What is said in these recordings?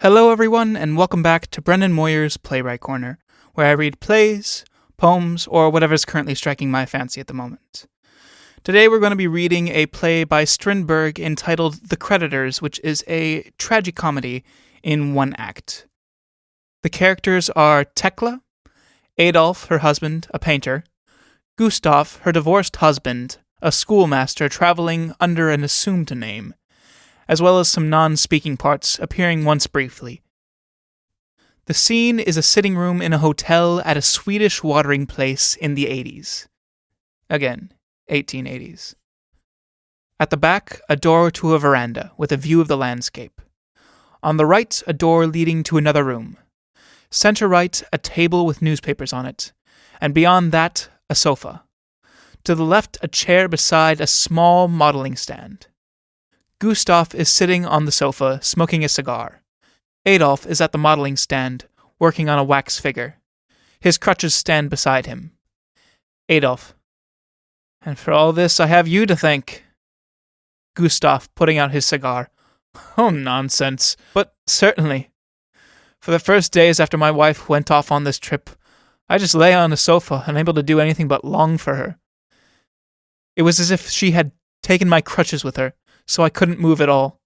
Hello, everyone, and welcome back to Brendan Moyer's Playwright Corner, where I read plays, poems, or whatever's currently striking my fancy at the moment. Today we're going to be reading a play by Strindberg entitled The Creditors, which is a tragicomedy in one act. The characters are Tekla, Adolf, her husband, a painter, Gustav, her divorced husband, a schoolmaster traveling under an assumed name, as well as some non-speaking parts appearing once briefly. The scene is a sitting room in a hotel at a Swedish watering place in the 80s. Again, 1880s. At the back, a door to a veranda with a view of the landscape. On the right, a door leading to another room. Center right, a table with newspapers on it, and beyond that, a sofa. To the left, a chair beside a small modeling stand. Gustav is sitting on the sofa, smoking a cigar. Adolf is at the modeling stand, working on a wax figure. His crutches stand beside him. Adolf. And for all this, I have you to thank. Gustav, putting out his cigar. Oh, nonsense. But certainly. For the first days after my wife went off on this trip, I just lay on the sofa, unable to do anything but long for her. It was as if she had taken my crutches with her, so I couldn't move at all.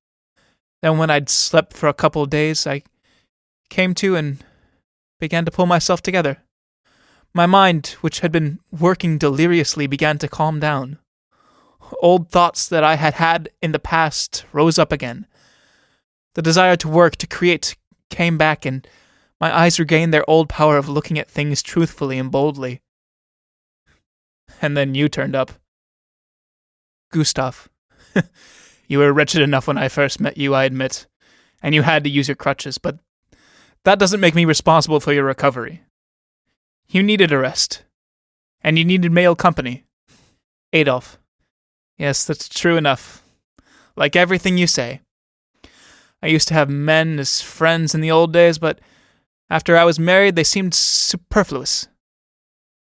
Then when I'd slept for a couple of days, I came to and began to pull myself together. My mind, which had been working deliriously, began to calm down. Old thoughts that I had had in the past rose up again. The desire to work, to create, came back, and my eyes regained their old power of looking at things truthfully and boldly. And then you turned up. Gustav. You were wretched enough when I first met you, I admit, and you had to use your crutches, but that doesn't make me responsible for your recovery. You needed a rest, and you needed male company. Adolf. Yes, that's true enough. Like everything you say. I used to have men as friends in the old days, but after I was married, they seemed superfluous.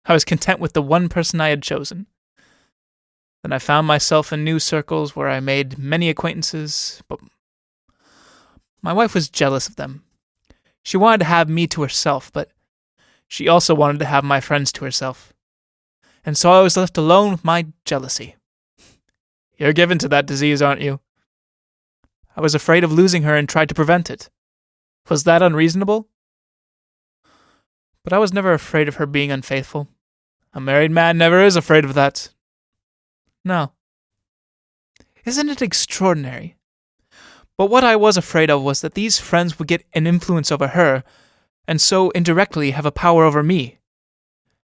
I was content with the one person I had chosen. Then I found myself in new circles where I made many acquaintances, but my wife was jealous of them. She wanted to have me to herself, but she also wanted to have my friends to herself. And so I was left alone with my jealousy. You're given to that disease, aren't you? I was afraid of losing her and tried to prevent it. Was that unreasonable? But I was never afraid of her being unfaithful. A married man never is afraid of that. No. Isn't it extraordinary? But what I was afraid of was that these friends would get an influence over her, and so indirectly have a power over me.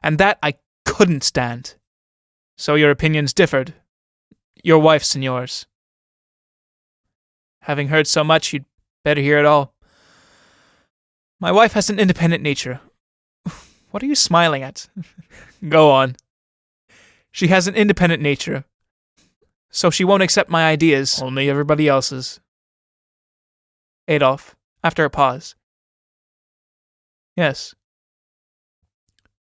And that I couldn't stand. So your opinions differed. Your wife's and yours. Having heard so much, you'd better hear it all. My wife has an independent nature. What are you smiling at? Go on. She has an independent nature, so she won't accept my ideas, only everybody else's. Adolf, after a pause. Yes.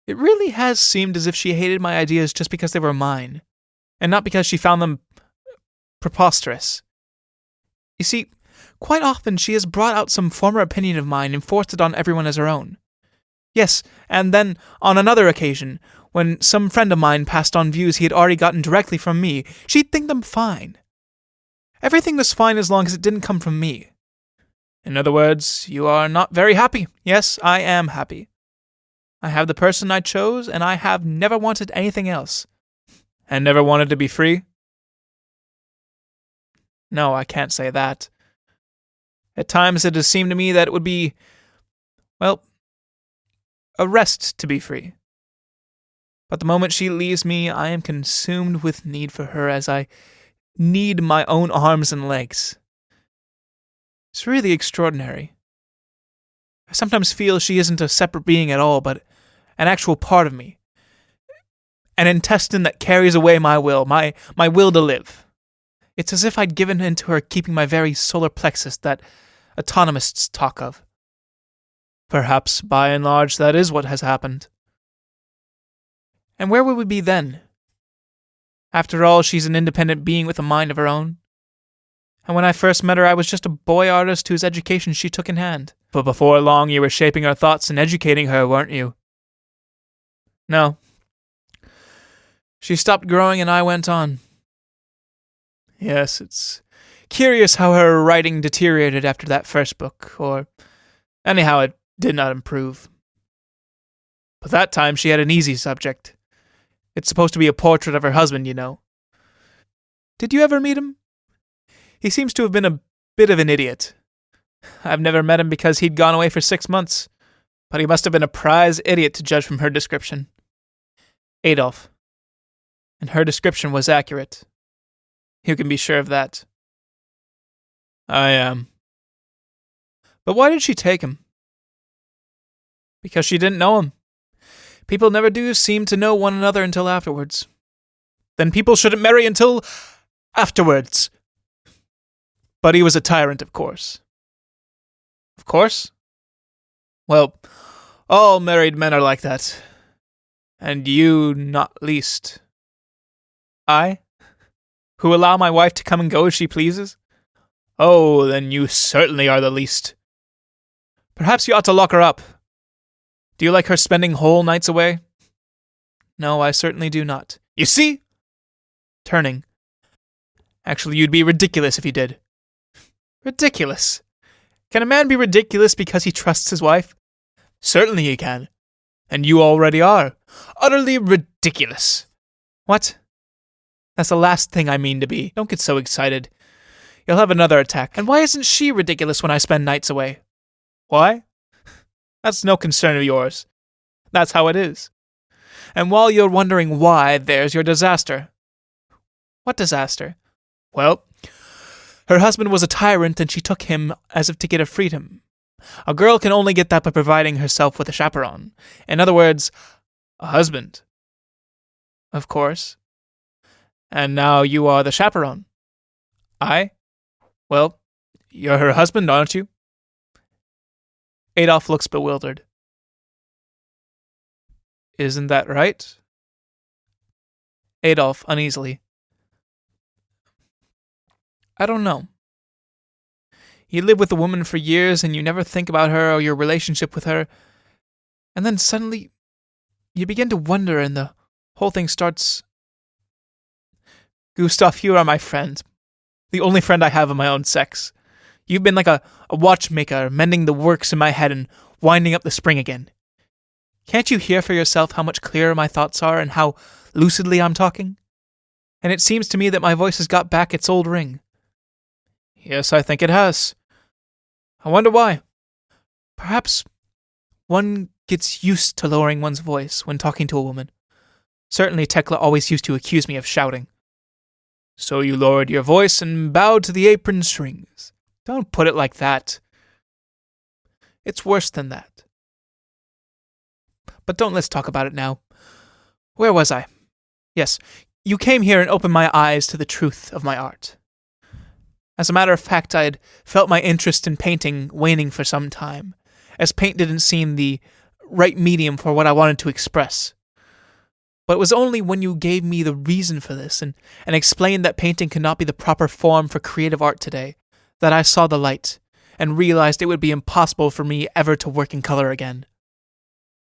It really has seemed as if she hated my ideas just because they were mine, and not because she found them preposterous. You see, quite often she has brought out some former opinion of mine and forced it on everyone as her own. Yes, and then, on another occasion, when some friend of mine passed on views he had already gotten directly from me, she'd think them fine. Everything was fine as long as it didn't come from me. In other words, you are not very happy. Yes, I am happy. I have the person I chose, and I have never wanted anything else. And never wanted to be free? No, I can't say that. At times it has seemed to me that it would be, well, a rest to be free. But the moment she leaves me, I am consumed with need for her as I need my own arms and legs. It's really extraordinary. I sometimes feel she isn't a separate being at all, but an actual part of me. An intestine that carries away my will, my will to live. It's as if I'd given into her keeping my very solar plexus that autonomists talk of. Perhaps, by and large, that is what has happened. And where would we be then? After all, she's an independent being with a mind of her own. And when I first met her, I was just a boy artist whose education she took in hand. But before long, you were shaping her thoughts and educating her, weren't you? No. She stopped growing and I went on. Yes, it's curious how her writing deteriorated after that first book, or anyhow, it did not improve. But that time she had an easy subject. It's supposed to be a portrait of her husband, you know. Did you ever meet him? He seems to have been a bit of an idiot. I've never met him because he'd gone away for 6 months, but he must have been a prize idiot to judge from her description. Adolf. And her description was accurate. You can be sure of that. I am. But why did she take him? Because she didn't know him. People never do seem to know one another until afterwards. Then people shouldn't marry until afterwards. But he was a tyrant, of course. Of course? Well, all married men are like that. And you not least. I? Who allow my wife to come and go as she pleases? Oh, then you certainly are the least. Perhaps you ought to lock her up. Do you like her spending whole nights away? No, I certainly do not. You see? Turning. Actually, you'd be ridiculous if you did. Ridiculous? Can a man be ridiculous because he trusts his wife? Certainly he can. And you already are. Utterly ridiculous. What? That's the last thing I mean to be. Don't get so excited. You'll have another attack. And why isn't she ridiculous when I spend nights away? Why? That's no concern of yours. That's how it is. And while you're wondering why, there's your disaster. What disaster? Well, her husband was a tyrant and she took him as if to get her freedom. A girl can only get that by providing herself with a chaperone. In other words, a husband. Of course. And now you are the chaperone. I? Well, you're her husband, aren't you? Adolf looks bewildered. Isn't that right? Adolf, uneasily. I don't know. You live with a woman for years and you never think about her or your relationship with her, and then suddenly you begin to wonder and the whole thing starts... Gustav, you are my friend. The only friend I have of my own sex. You've been like a watchmaker, mending the works in my head and winding up the spring again. Can't you hear for yourself how much clearer my thoughts are and how lucidly I'm talking? And it seems to me that my voice has got back its old ring. Yes, I think it has. I wonder why. Perhaps one gets used to lowering one's voice when talking to a woman. Certainly Tekla always used to accuse me of shouting. So you lowered your voice and bowed to the apron strings. Don't put it like that. It's worse than that. But let's talk about it now. Where was I? Yes, you came here and opened my eyes to the truth of my art. As a matter of fact, I had felt my interest in painting waning for some time, as paint didn't seem the right medium for what I wanted to express. But it was only when you gave me the reason for this and explained that painting could not be the proper form for creative art today that I saw the light and realized it would be impossible for me ever to work in color again.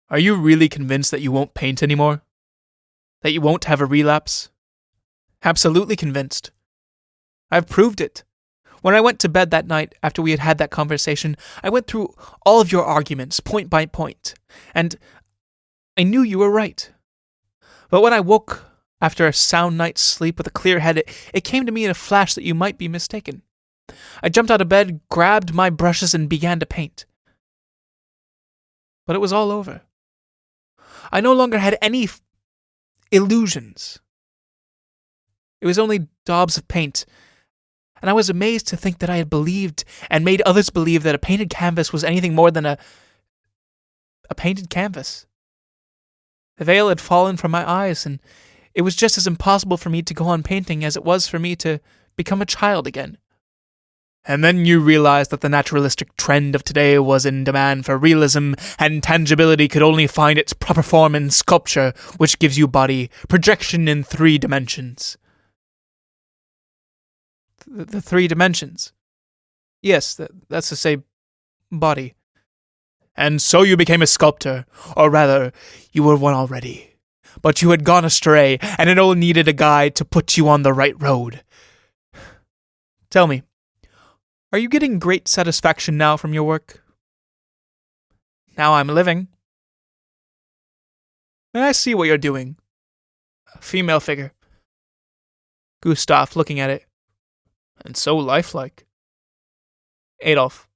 Are you really convinced that you won't paint anymore? That you won't have a relapse? Absolutely convinced. I've proved it. When I went to bed that night after we had had that conversation, I went through all of your arguments, point by point, and I knew you were right. But when I woke after a sound night's sleep with a clear head, it came to me in a flash that you might be mistaken. I jumped out of bed, grabbed my brushes, and began to paint. But it was all over. I no longer had any illusions. It was only daubs of paint, and I was amazed to think that I had believed and made others believe that a painted canvas was anything more than a painted canvas. The veil had fallen from my eyes, and it was just as impossible for me to go on painting as it was for me to become a child again. And then you realized that the naturalistic trend of today was in demand for realism, and tangibility could only find its proper form in sculpture, which gives you body, projection in 3 dimensions. The three dimensions. Yes, that's to say, body. And so you became a sculptor, or rather, you were one already. But you had gone astray, and it only needed a guide to put you on the right road. Tell me, are you getting great satisfaction now from your work? Now I'm living. May I see what you're doing? A female figure. Gustav, looking at it. And so lifelike. Adolf.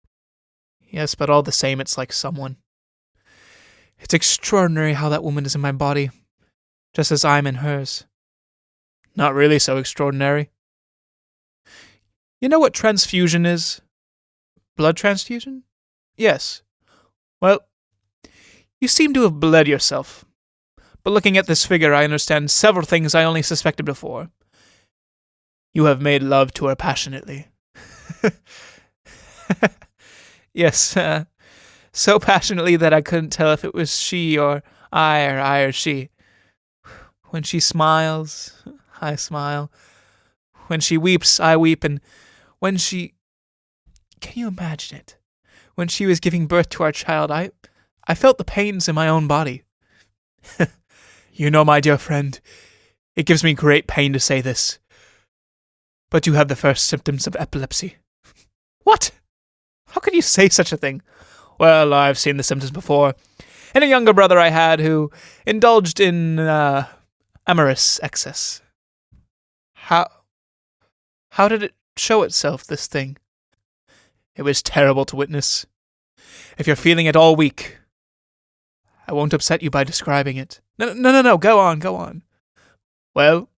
Yes, but all the same, it's like someone. It's extraordinary how that woman is in my body, just as I'm in hers. Not really so extraordinary. You know what transfusion is? Blood transfusion? Yes. Well, you seem to have bled yourself. But looking at this figure, I understand several things I only suspected before. You have made love to her passionately. Yes, so passionately that I couldn't tell if it was she or I or she. When she smiles, I smile. When she weeps, I weep, and when she... Can you imagine it? When she was giving birth to our child, I felt the pains in my own body. You know, my dear friend, it gives me great pain to say this, but you have the first symptoms of epilepsy. What? How could you say such a thing? Well, I've seen the symptoms before, in a younger brother I had who indulged in amorous excess. How did it show itself, this thing? It was terrible to witness. If you're feeling it all week, I won't upset you by describing it. No, go on. Well,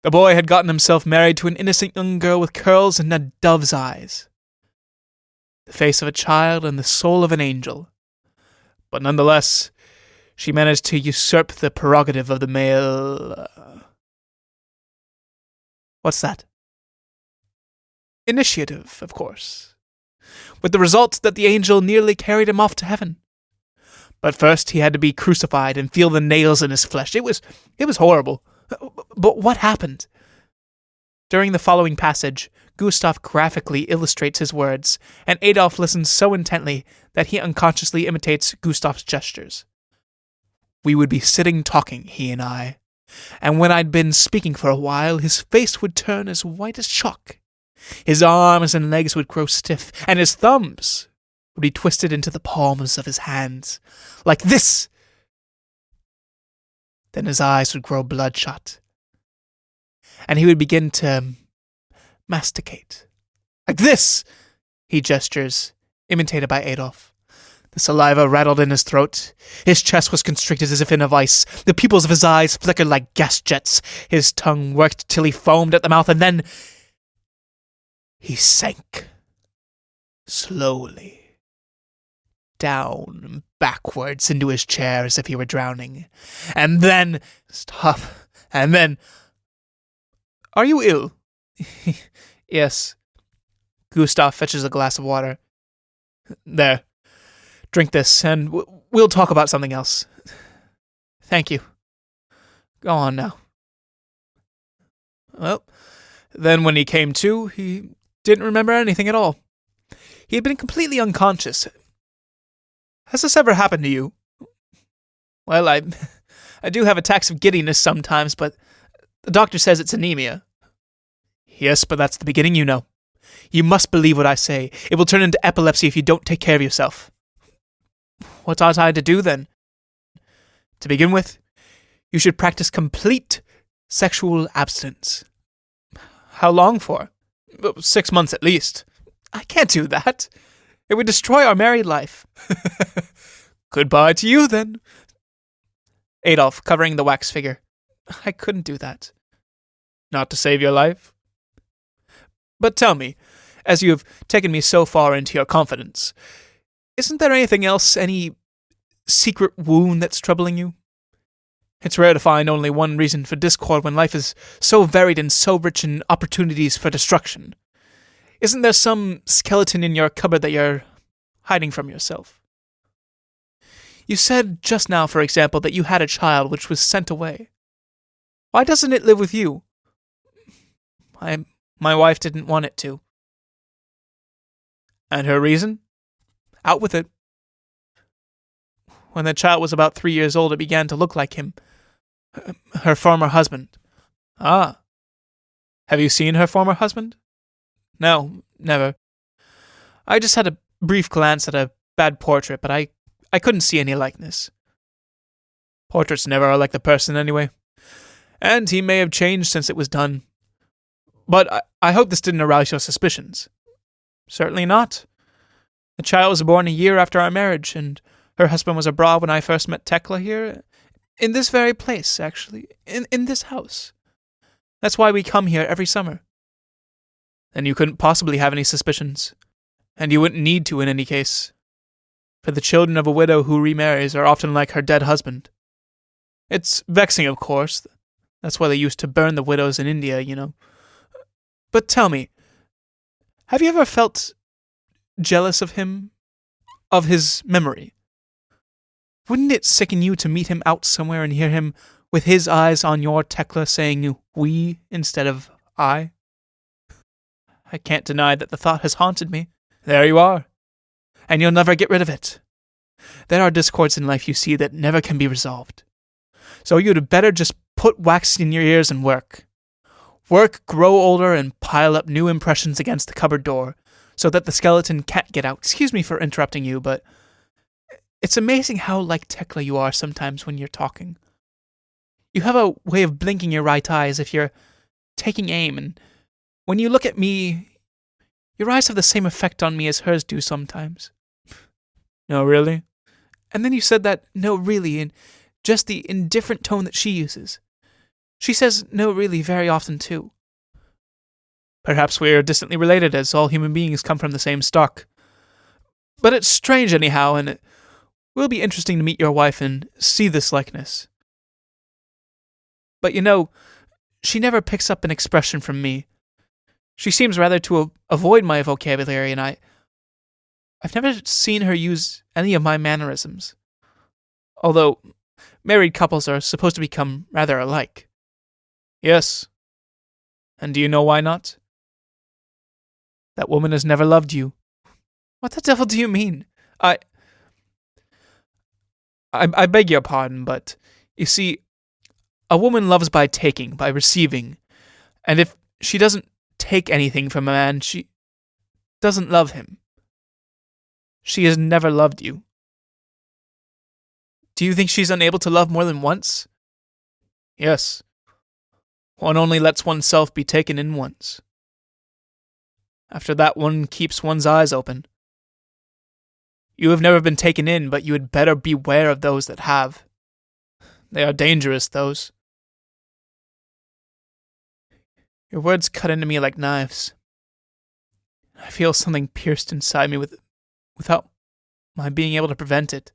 the boy had gotten himself married to an innocent young girl with curls and a dove's eyes. The face of a child and the soul of an angel. But nonetheless, she managed to usurp the prerogative of the male... What's that? Initiative, of course. With the result that the angel nearly carried him off to heaven. But first he had to be crucified and feel the nails in his flesh. It was horrible. But what happened? During the following passage, Gustav graphically illustrates his words, and Adolf listens so intently that he unconsciously imitates Gustav's gestures. We would be sitting talking, he and I, and when I'd been speaking for a while, his face would turn as white as chalk. His arms and legs would grow stiff, and his thumbs would be twisted into the palms of his hands, like this. Then his eyes would grow bloodshot, and he would begin to masticate. Like this, he gestures, imitated by Adolf. The saliva rattled in his throat. His chest was constricted as if in a vice. The pupils of his eyes flickered like gas jets. His tongue worked till he foamed at the mouth, and then he sank slowly down and backwards into his chair as if he were drowning. And then... Stop. And then... Are you ill? Yes. Gustav fetches a glass of water. There. Drink this, and we'll talk about something else. Thank you. Go on now. Well, then when he came to, he didn't remember anything at all. He had been completely unconscious. Has this ever happened to you? Well, I do have attacks of giddiness sometimes, but the doctor says it's anemia. Yes, but that's the beginning, you know. You must believe what I say. It will turn into epilepsy if you don't take care of yourself. What ought I to do, then? To begin with, you should practice complete sexual abstinence. How long for? 6 months at least. I can't do that. It would destroy our married life. Goodbye to you, then. Adolf, covering the wax figure. I couldn't do that. Not to save your life? But tell me, as you have taken me so far into your confidence, isn't there anything else, any secret wound that's troubling you? It's rare to find only one reason for discord when life is so varied and so rich in opportunities for destruction. Isn't there some skeleton in your cupboard that you're hiding from yourself? You said just now, for example, that you had a child which was sent away. Why doesn't it live with you? My wife didn't want it to. And her reason? Out with it. When the child was about 3 years old, it began to look like him. Her former husband. Ah. Have you seen her former husband? No, never. I just had a brief glance at a bad portrait, but I couldn't see any likeness. Portraits never are like the person anyway. And he may have changed since it was done. But I hope this didn't arouse your suspicions. Certainly not. The child was born a year after our marriage, and her husband was abroad when I first met Tekla here. In this very place, actually. In this house. That's why we come here every summer. Then you couldn't possibly have any suspicions. And you wouldn't need to in any case. For the children of a widow who remarries are often like her dead husband. It's vexing, of course. That's why they used to burn the widows in India, you know. But tell me, have you ever felt jealous of him? Of his memory? Wouldn't it sicken you to meet him out somewhere and hear him with his eyes on your Tekla saying we instead of I? I can't deny that the thought has haunted me. There you are. And you'll never get rid of it. There are discords in life, you see, that never can be resolved. So you'd better just put wax in your ears and work. Work, grow older, and pile up new impressions against the cupboard door, so that the skeleton can't get out. Excuse me for interrupting you, but it's amazing how like Tekla you are sometimes when you're talking. You have a way of blinking your right eye as if you're taking aim, and when you look at me, your eyes have the same effect on me as hers do sometimes. No, really? And then you said that, no, really, in just the indifferent tone that she uses. She says, no, really, very often, too. Perhaps we are distantly related, as all human beings come from the same stock. But it's strange, anyhow, and it will be interesting to meet your wife and see this likeness. But you know, she never picks up an expression from me. She seems rather to avoid my vocabulary, and I've never seen her use any of my mannerisms. Although, married couples are supposed to become rather alike. Yes. And do you know why not? That woman has never loved you. What the devil do you mean? I beg your pardon, but, you see, a woman loves by taking, by receiving, and if she doesn't take anything from a man, she doesn't love him. She has never loved you. Do you think she's unable to love more than once? Yes. One only lets oneself be taken in once. After that, one keeps one's eyes open. You have never been taken in, but you had better beware of those that have. They are dangerous, those. Your words cut into me like knives. I feel something pierced inside me without my being able to prevent it.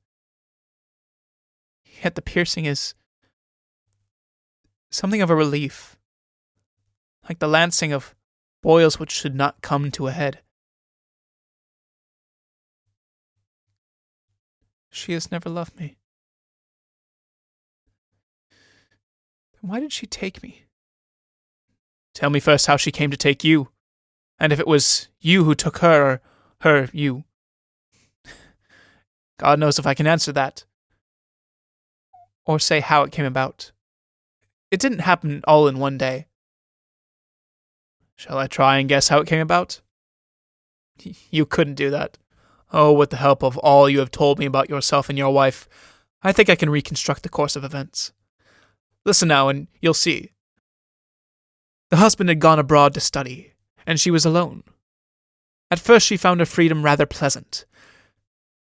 Yet the piercing is something of a relief, like the lancing of boils which should not come to a head. She has never loved me. Then why did she take me? Tell me first how she came to take you, and if it was you who took her, or her you. God knows if I can answer that. Or say how it came about. It didn't happen all in one day. Shall I try and guess how it came about? You couldn't do that. Oh, with the help of all you have told me about yourself and your wife, I think I can reconstruct the course of events. Listen now, and you'll see. The husband had gone abroad to study, and she was alone. At first she found her freedom rather pleasant.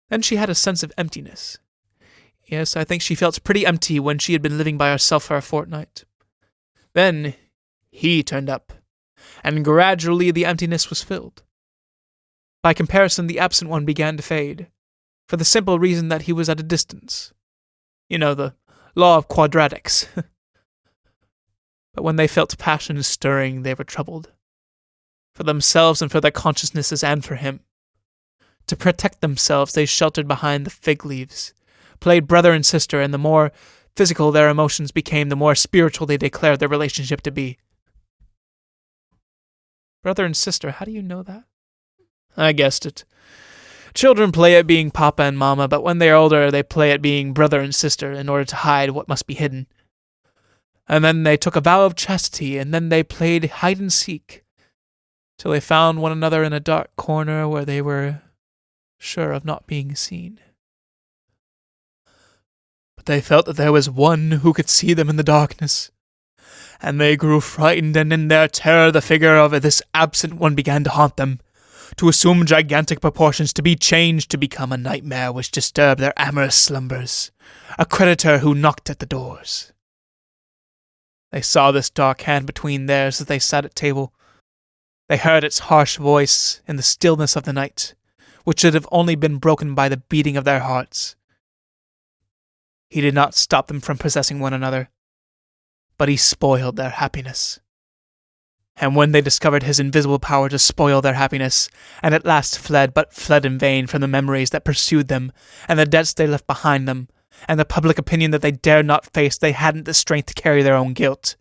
Then she had a sense of emptiness. Yes, I think she felt pretty empty when she had been living by herself for a fortnight. Then he turned up, and gradually the emptiness was filled. By comparison, the absent one began to fade, for the simple reason that he was at a distance. You know, the law of quadratics. But when they felt passion stirring, they were troubled. For themselves and for their consciousnesses and for him. To protect themselves, they sheltered behind the fig leaves, played brother and sister, and the more physical their emotions became, the more spiritual they declared their relationship to be. Brother and sister, how do you know that? I guessed it. Children play at being papa and mama, but when they're older, they play at being brother and sister in order to hide what must be hidden. And then they took a vow of chastity, and then they played hide-and-seek, till they found one another in a dark corner where they were sure of not being seen. But they felt that there was one who could see them in the darkness, and they grew frightened, and in their terror the figure of this absent one began to haunt them, to assume gigantic proportions, to be changed, to become a nightmare which disturbed their amorous slumbers, a creditor who knocked at the doors. They saw this dark hand between theirs as they sat at table. They heard its harsh voice in the stillness of the night, which should have only been broken by the beating of their hearts. He did not stop them from possessing one another, but he spoiled their happiness. And when they discovered his invisible power to spoil their happiness, and at last fled, but fled in vain from the memories that pursued them, and the debts they left behind them, and the public opinion that they dared not face, they hadn't the strength to carry their own guilt.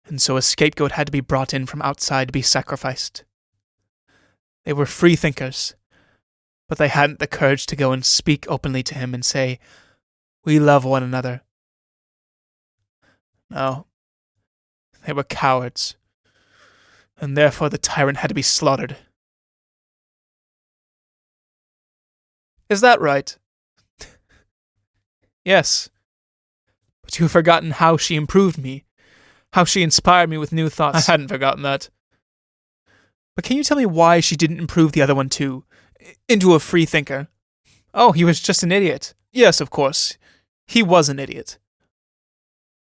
And so a scapegoat had to be brought in from outside to be sacrificed. They were free thinkers, but they hadn't the courage to go and speak openly to him and say, "We love one another." No. They were cowards, and therefore the tyrant had to be slaughtered. Is that right? Yes. But you've forgotten how she improved me, how she inspired me with new thoughts. I hadn't forgotten that. But can you tell me why she didn't improve the other one too, into a free thinker? Oh, he was just an idiot. Yes, of course. He was an idiot.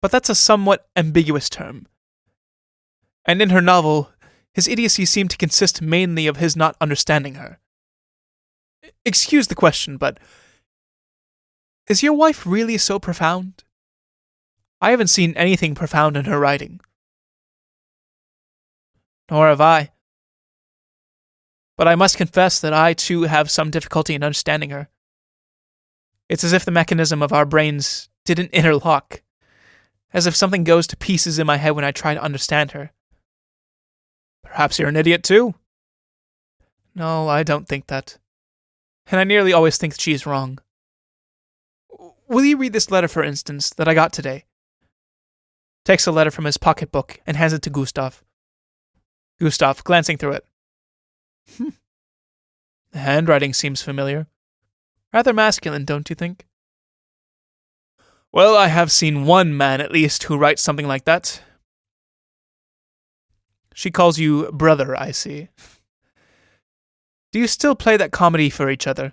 But that's a somewhat ambiguous term. And in her novel, his idiocy seemed to consist mainly of his not understanding her. Excuse the question, but is your wife really so profound? I haven't seen anything profound in her writing. Nor have I. But I must confess that I, too, have some difficulty in understanding her. It's as if the mechanism of our brains didn't interlock, as if something goes to pieces in my head when I try to understand her. Perhaps you're an idiot, too? No, I don't think that. And I nearly always think that she is wrong. Will you read this letter, for instance, that I got today? Takes a letter from his pocketbook and hands it to Gustav. Gustav, glancing through it. The handwriting seems familiar. Rather masculine, don't you think? Well, I have seen one man, at least, who writes something like that. She calls you brother, I see. Do you still play that comedy for each other,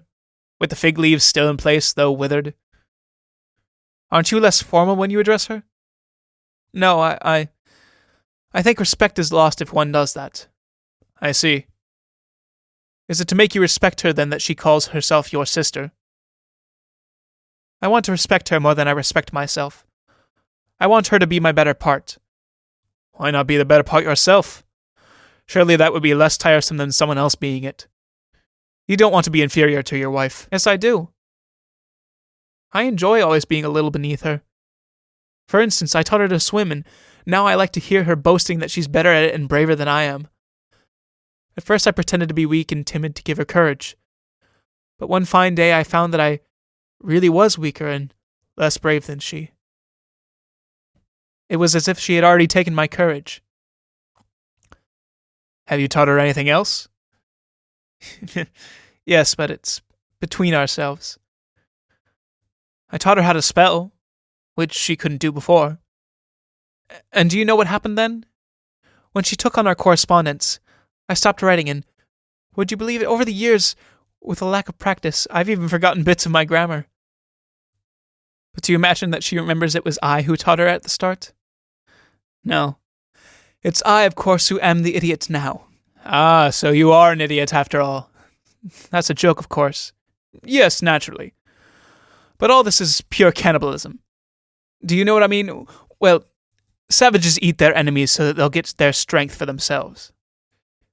with the fig leaves still in place, though withered? Aren't you less formal when you address her? No, I think respect is lost if one does that. I see. Is it to make you respect her, then, that she calls herself your sister? I want to respect her more than I respect myself. I want her to be my better part. Why not be the better part yourself? Surely that would be less tiresome than someone else being it. You don't want to be inferior to your wife. Yes, I do. I enjoy always being a little beneath her. For instance, I taught her to swim, and now I like to hear her boasting that she's better at it and braver than I am. At first I pretended to be weak and timid to give her courage. But one fine day I found that I really was weaker and less brave than she. It was as if she had already taken my courage. Have you taught her anything else? Yes, but it's between ourselves. I taught her how to spell, which she couldn't do before. And do you know what happened then? When she took on our correspondence, I stopped writing, and would you believe it, over the years, with a lack of practice, I've even forgotten bits of my grammar. But do you imagine that she remembers it was I who taught her at the start? No. It's I, of course, who am the idiot now. Ah, so you are an idiot after all. That's a joke, of course. Yes, naturally. But all this is pure cannibalism. Do you know what I mean? Well, savages eat their enemies so that they'll get their strength for themselves.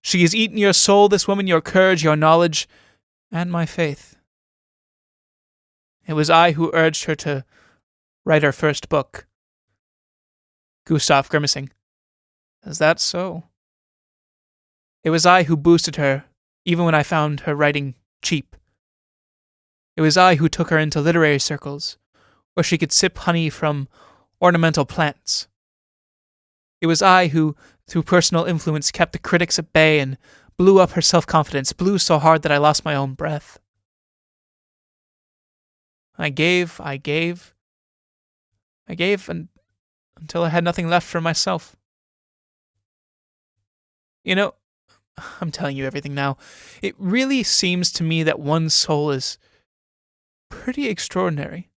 She has eaten your soul, this woman, your courage, your knowledge, and my faith. It was I who urged her to write her first book. Gustav grimacing. Is that so? It was I who boosted her, even when I found her writing cheap. It was I who took her into literary circles, where she could sip honey from ornamental plants. It was I who, through personal influence, kept the critics at bay and blew up her self-confidence, blew so hard that I lost my own breath. I gave until I had nothing left for myself. You know, I'm telling you everything now. It really seems to me that one's soul is pretty extraordinary.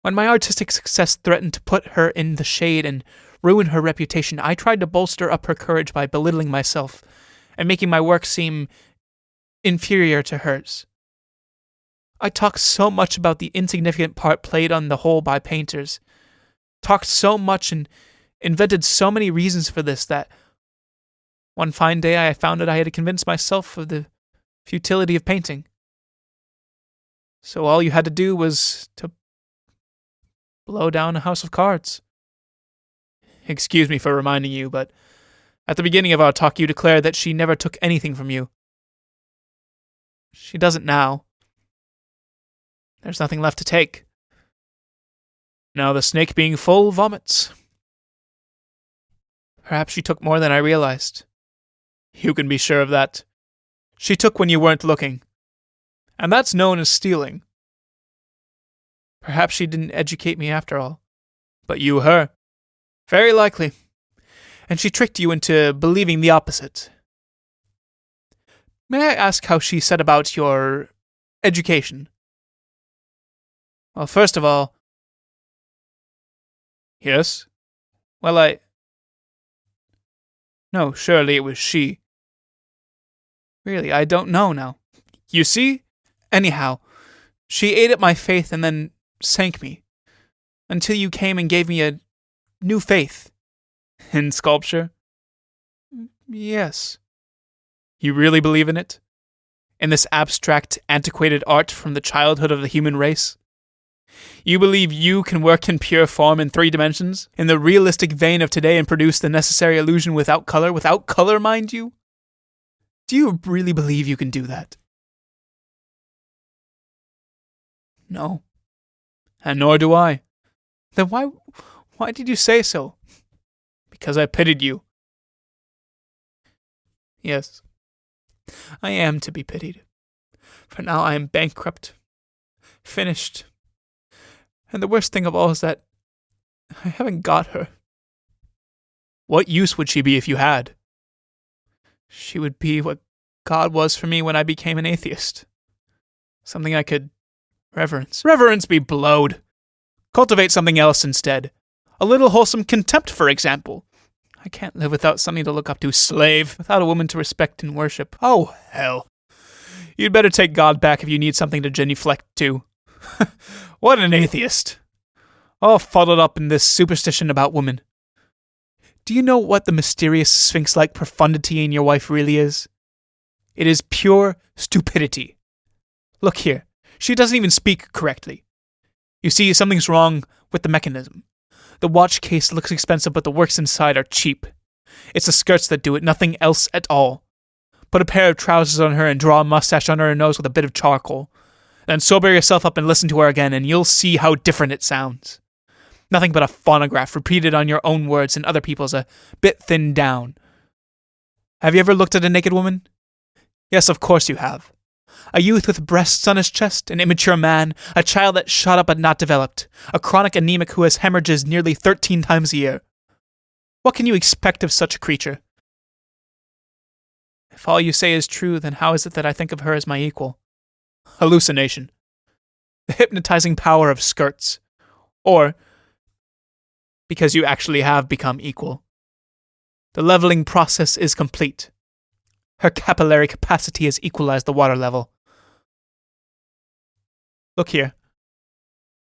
When my artistic success threatened to put her in the shade and ruin her reputation, I tried to bolster up her courage by belittling myself and making my work seem inferior to hers. I talked so much about the insignificant part played on the whole by painters, talked so much and invented so many reasons for this that one fine day I found that I had to convince myself of the futility of painting. So all you had to do was to blow down a house of cards. Excuse me for reminding you, but at the beginning of our talk you declared that she never took anything from you. She doesn't now. There's nothing left to take. Now the snake being full vomits. Perhaps she took more than I realized. You can be sure of that. She took when you weren't looking. And that's known as stealing. Perhaps she didn't educate me after all. But you her. Very likely. And she tricked you into believing the opposite. May I ask how she set about your education? Well, first of all... Yes? Well, No, surely it was she. Really, I don't know now. You see? Anyhow, she ate at my faith and then sank me. Until you came and gave me a new faith. In sculpture? Yes. You really believe in it? In this abstract, antiquated art from the childhood of the human race? You believe you can work in pure form in 3 dimensions, in the realistic vein of today, and produce the necessary illusion without color, mind you? Do you really believe you can do that? No. And nor do I. Then why did you say so? Because I pitied you. Yes. I am to be pitied. For now I am bankrupt. Finished. And the worst thing of all is that I haven't got her. What use would she be if you had? She would be what God was for me when I became an atheist. Something I could reverence. Reverence be blowed. Cultivate something else instead. A little wholesome contempt, for example. I can't live without something to look up to, slave. Without a woman to respect and worship. Oh, hell. You'd better take God back if you need something to genuflect to. What an atheist. All fuddled up in this superstition about women. Do you know what the mysterious sphinx-like profundity in your wife really is? It is pure stupidity. Look here, she doesn't even speak correctly. You see, something's wrong with the mechanism. The watch case looks expensive, but the works inside are cheap. It's the skirts that do it, nothing else at all. Put a pair of trousers on her and draw a mustache under her nose with a bit of charcoal. Then sober yourself up and listen to her again, and you'll see how different it sounds. Nothing but a phonograph repeated on your own words and other people's, a bit thinned down. Have you ever looked at a naked woman? Yes, of course you have. A youth with breasts on his chest, an immature man, a child that shot up but not developed, a chronic anemic who has hemorrhages nearly 13 times a year. What can you expect of such a creature? If all you say is true, then how is it that I think of her as my equal? Hallucination. The hypnotizing power of skirts. Or, because you actually have become equal. The leveling process is complete. Her capillary capacity has equalized the water level. Look here.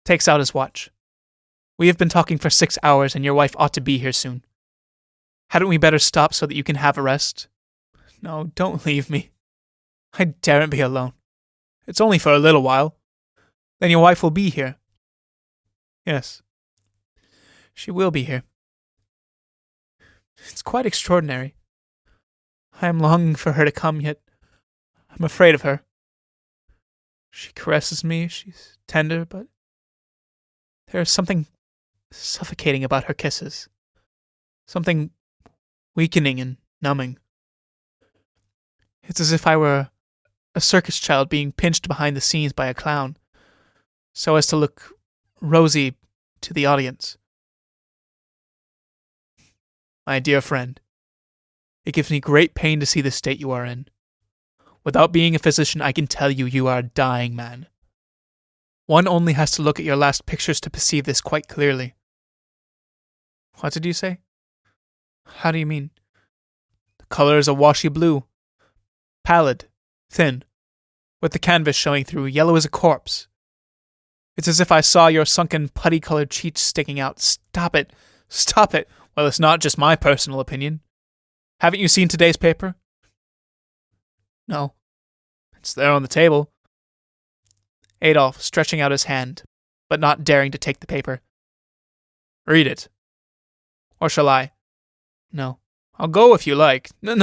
Takes out his watch. We have been talking for 6 hours and your wife ought to be here soon. Hadn't we better stop so that you can have a rest? No, don't leave me. I daren't be alone. It's only for a little while. Then your wife will be here. Yes. She will be here. It's quite extraordinary. I am longing for her to come, yet I'm afraid of her. She caresses me, she's tender, but there is something suffocating about her kisses. Something weakening and numbing. It's as if I were a circus child being pinched behind the scenes by a clown, so as to look rosy to the audience. My dear friend, it gives me great pain to see the state you are in. Without being a physician, I can tell you you are a dying man. One only has to look at your last pictures to perceive this quite clearly. What did you say? How do you mean? The color is a washy blue. Pallid, thin, with the canvas showing through, yellow as a corpse. It's as if I saw your sunken, putty-colored cheeks sticking out. Stop it! Stop it! Well, it's not just my personal opinion. Haven't you seen today's paper? No. It's there on the table. Adolf, stretching out his hand, but not daring to take the paper. Read it. Or shall I? No. I'll go if you like. No.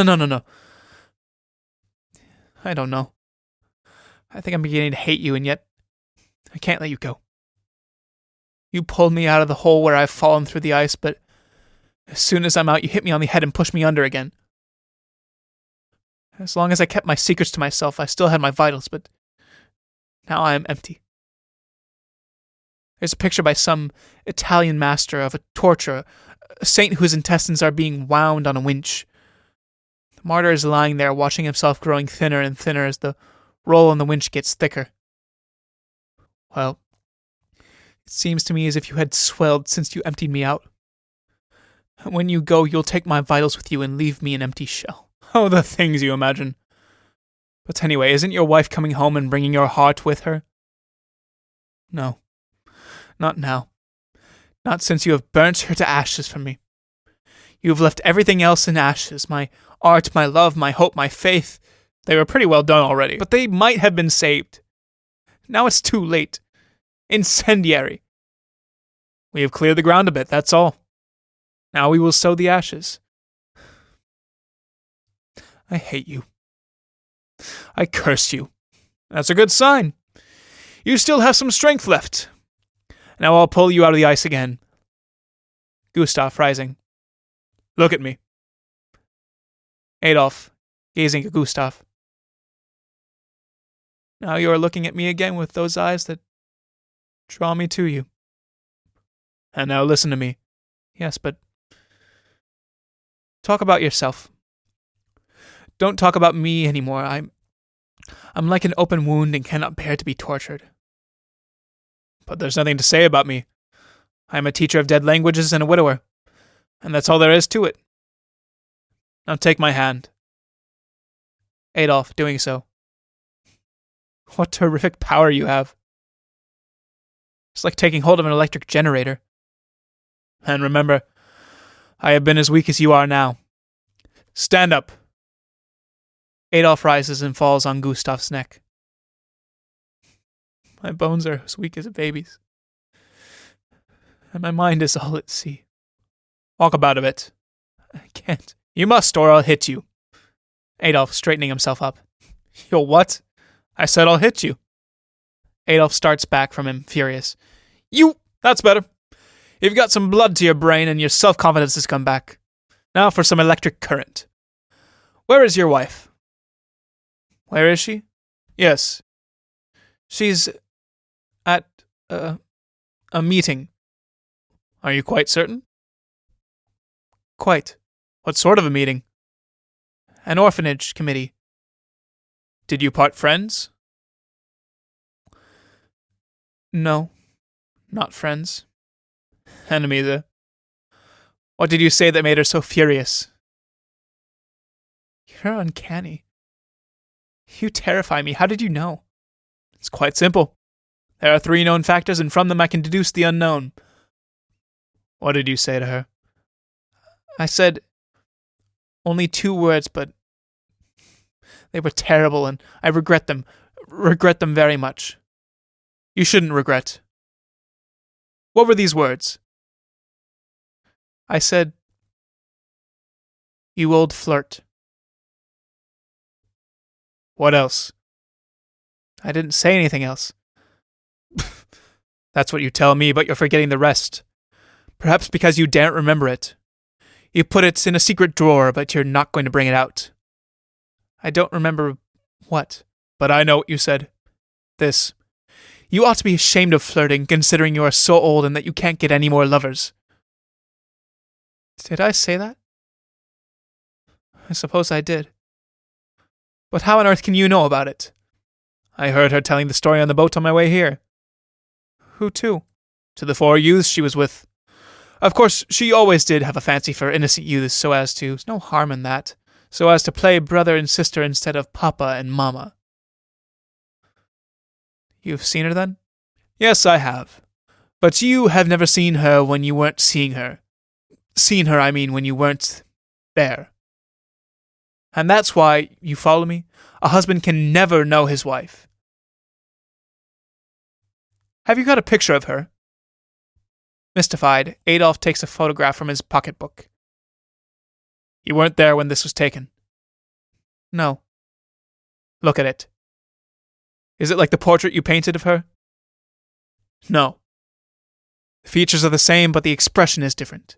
I don't know. I think I'm beginning to hate you, and yet I can't let you go. You pulled me out of the hole where I've fallen through the ice, but as soon as I'm out, you hit me on the head and push me under again. As long as I kept my secrets to myself, I still had my vitals, but now I am empty. There's a picture by some Italian master of a torture, a saint whose intestines are being wound on a winch. The martyr is lying there, watching himself growing thinner and thinner as the roll on the winch gets thicker. Well, it seems to me as if you had swelled since you emptied me out. When you go, you'll take my vitals with you and leave me an empty shell. Oh, the things you imagine. But anyway, isn't your wife coming home and bringing your heart with her? No, not now. Not since you have burnt her to ashes for me. You have left everything else in ashes, my art, my love, my hope, my faith. They were pretty well done already, but they might have been saved. Now it's too late. Incendiary. We have cleared the ground a bit, that's all. Now we will sow the ashes. I hate you. I curse you. That's a good sign. You still have some strength left. Now I'll pull you out of the ice again. Gustav, rising. Look at me. Adolf, gazing at Gustav. Now you are looking at me again with those eyes that draw me to you. And now listen to me. Yes, but talk about yourself. Don't talk about me anymore. I'm like an open wound and cannot bear to be tortured. But there's nothing to say about me. I am a teacher of dead languages and a widower, and that's all there is to it. Now take my hand. Adolf, doing so. What terrific power you have. It's like taking hold of an electric generator. And remember, I have been as weak as you are now. Stand up. Adolf rises and falls on Gustav's neck. My bones are as weak as a baby's. And my mind is all at sea. Walk about a bit. I can't. You must, or I'll hit you. Adolf, straightening himself up. You'll what? I said I'll hit you. Adolf starts back from him, furious. You! That's better. You've got some blood to your brain and your self-confidence has come back. Now for some electric current. Where is your wife? Where is she? Yes. She's at a meeting. Are you quite certain? Quite. What sort of a meeting? An orphanage committee. Did you part friends? No, not friends. Enemy, then. What did you say that made her so furious? You're uncanny. You terrify me. How did you know? It's quite simple. There are 3 known factors, and from them I can deduce the unknown. What did you say to her? I said only 2 words, but they were terrible, and I regret them very much. You shouldn't regret. What were these words? I said, you old flirt. What else? I didn't say anything else. That's what you tell me, but you're forgetting the rest. Perhaps because you daren't remember it. You put it in a secret drawer, but you're not going to bring it out. I don't remember what, but I know what you said. This. You ought to be ashamed of flirting, considering you are so old and that you can't get any more lovers. Did I say that? I suppose I did. But how on earth can you know about it? I heard her telling the story on the boat on my way here. Who to? To the 4 youths she was with. Of course, she always did have a fancy for innocent youths, there's no harm in that, so as to play brother and sister instead of papa and mama. You've seen her then? Yes, I have. But you have never seen her when you weren't seeing her. Seen her, I mean, when you weren't there. And that's why, you follow me, a husband can never know his wife. Have you got a picture of her? Mystified, Adolf takes a photograph from his pocketbook. You weren't there when this was taken? No. Look at it. Is it like the portrait you painted of her? No. The features are the same, but the expression is different.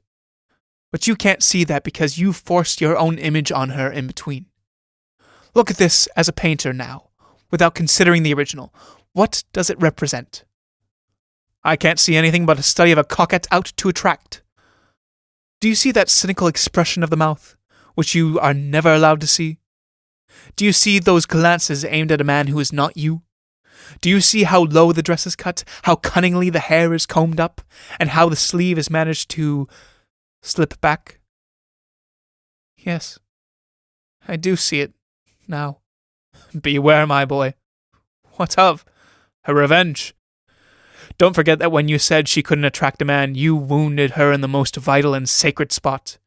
But you can't see that because you forced your own image on her in between. Look at this as a painter now, without considering the original. What does it represent? I can't see anything but a study of a coquette out to attract. Do you see that cynical expression of the mouth, which you are never allowed to see? Do you see those glances aimed at a man who is not you? Do you see how low the dress is cut, how cunningly the hair is combed up, and how the sleeve is managed to slip back? Yes, I do see it now. Beware, my boy. What of? Her revenge. Don't forget that when you said she couldn't attract a man, you wounded her in the most vital and sacred spot.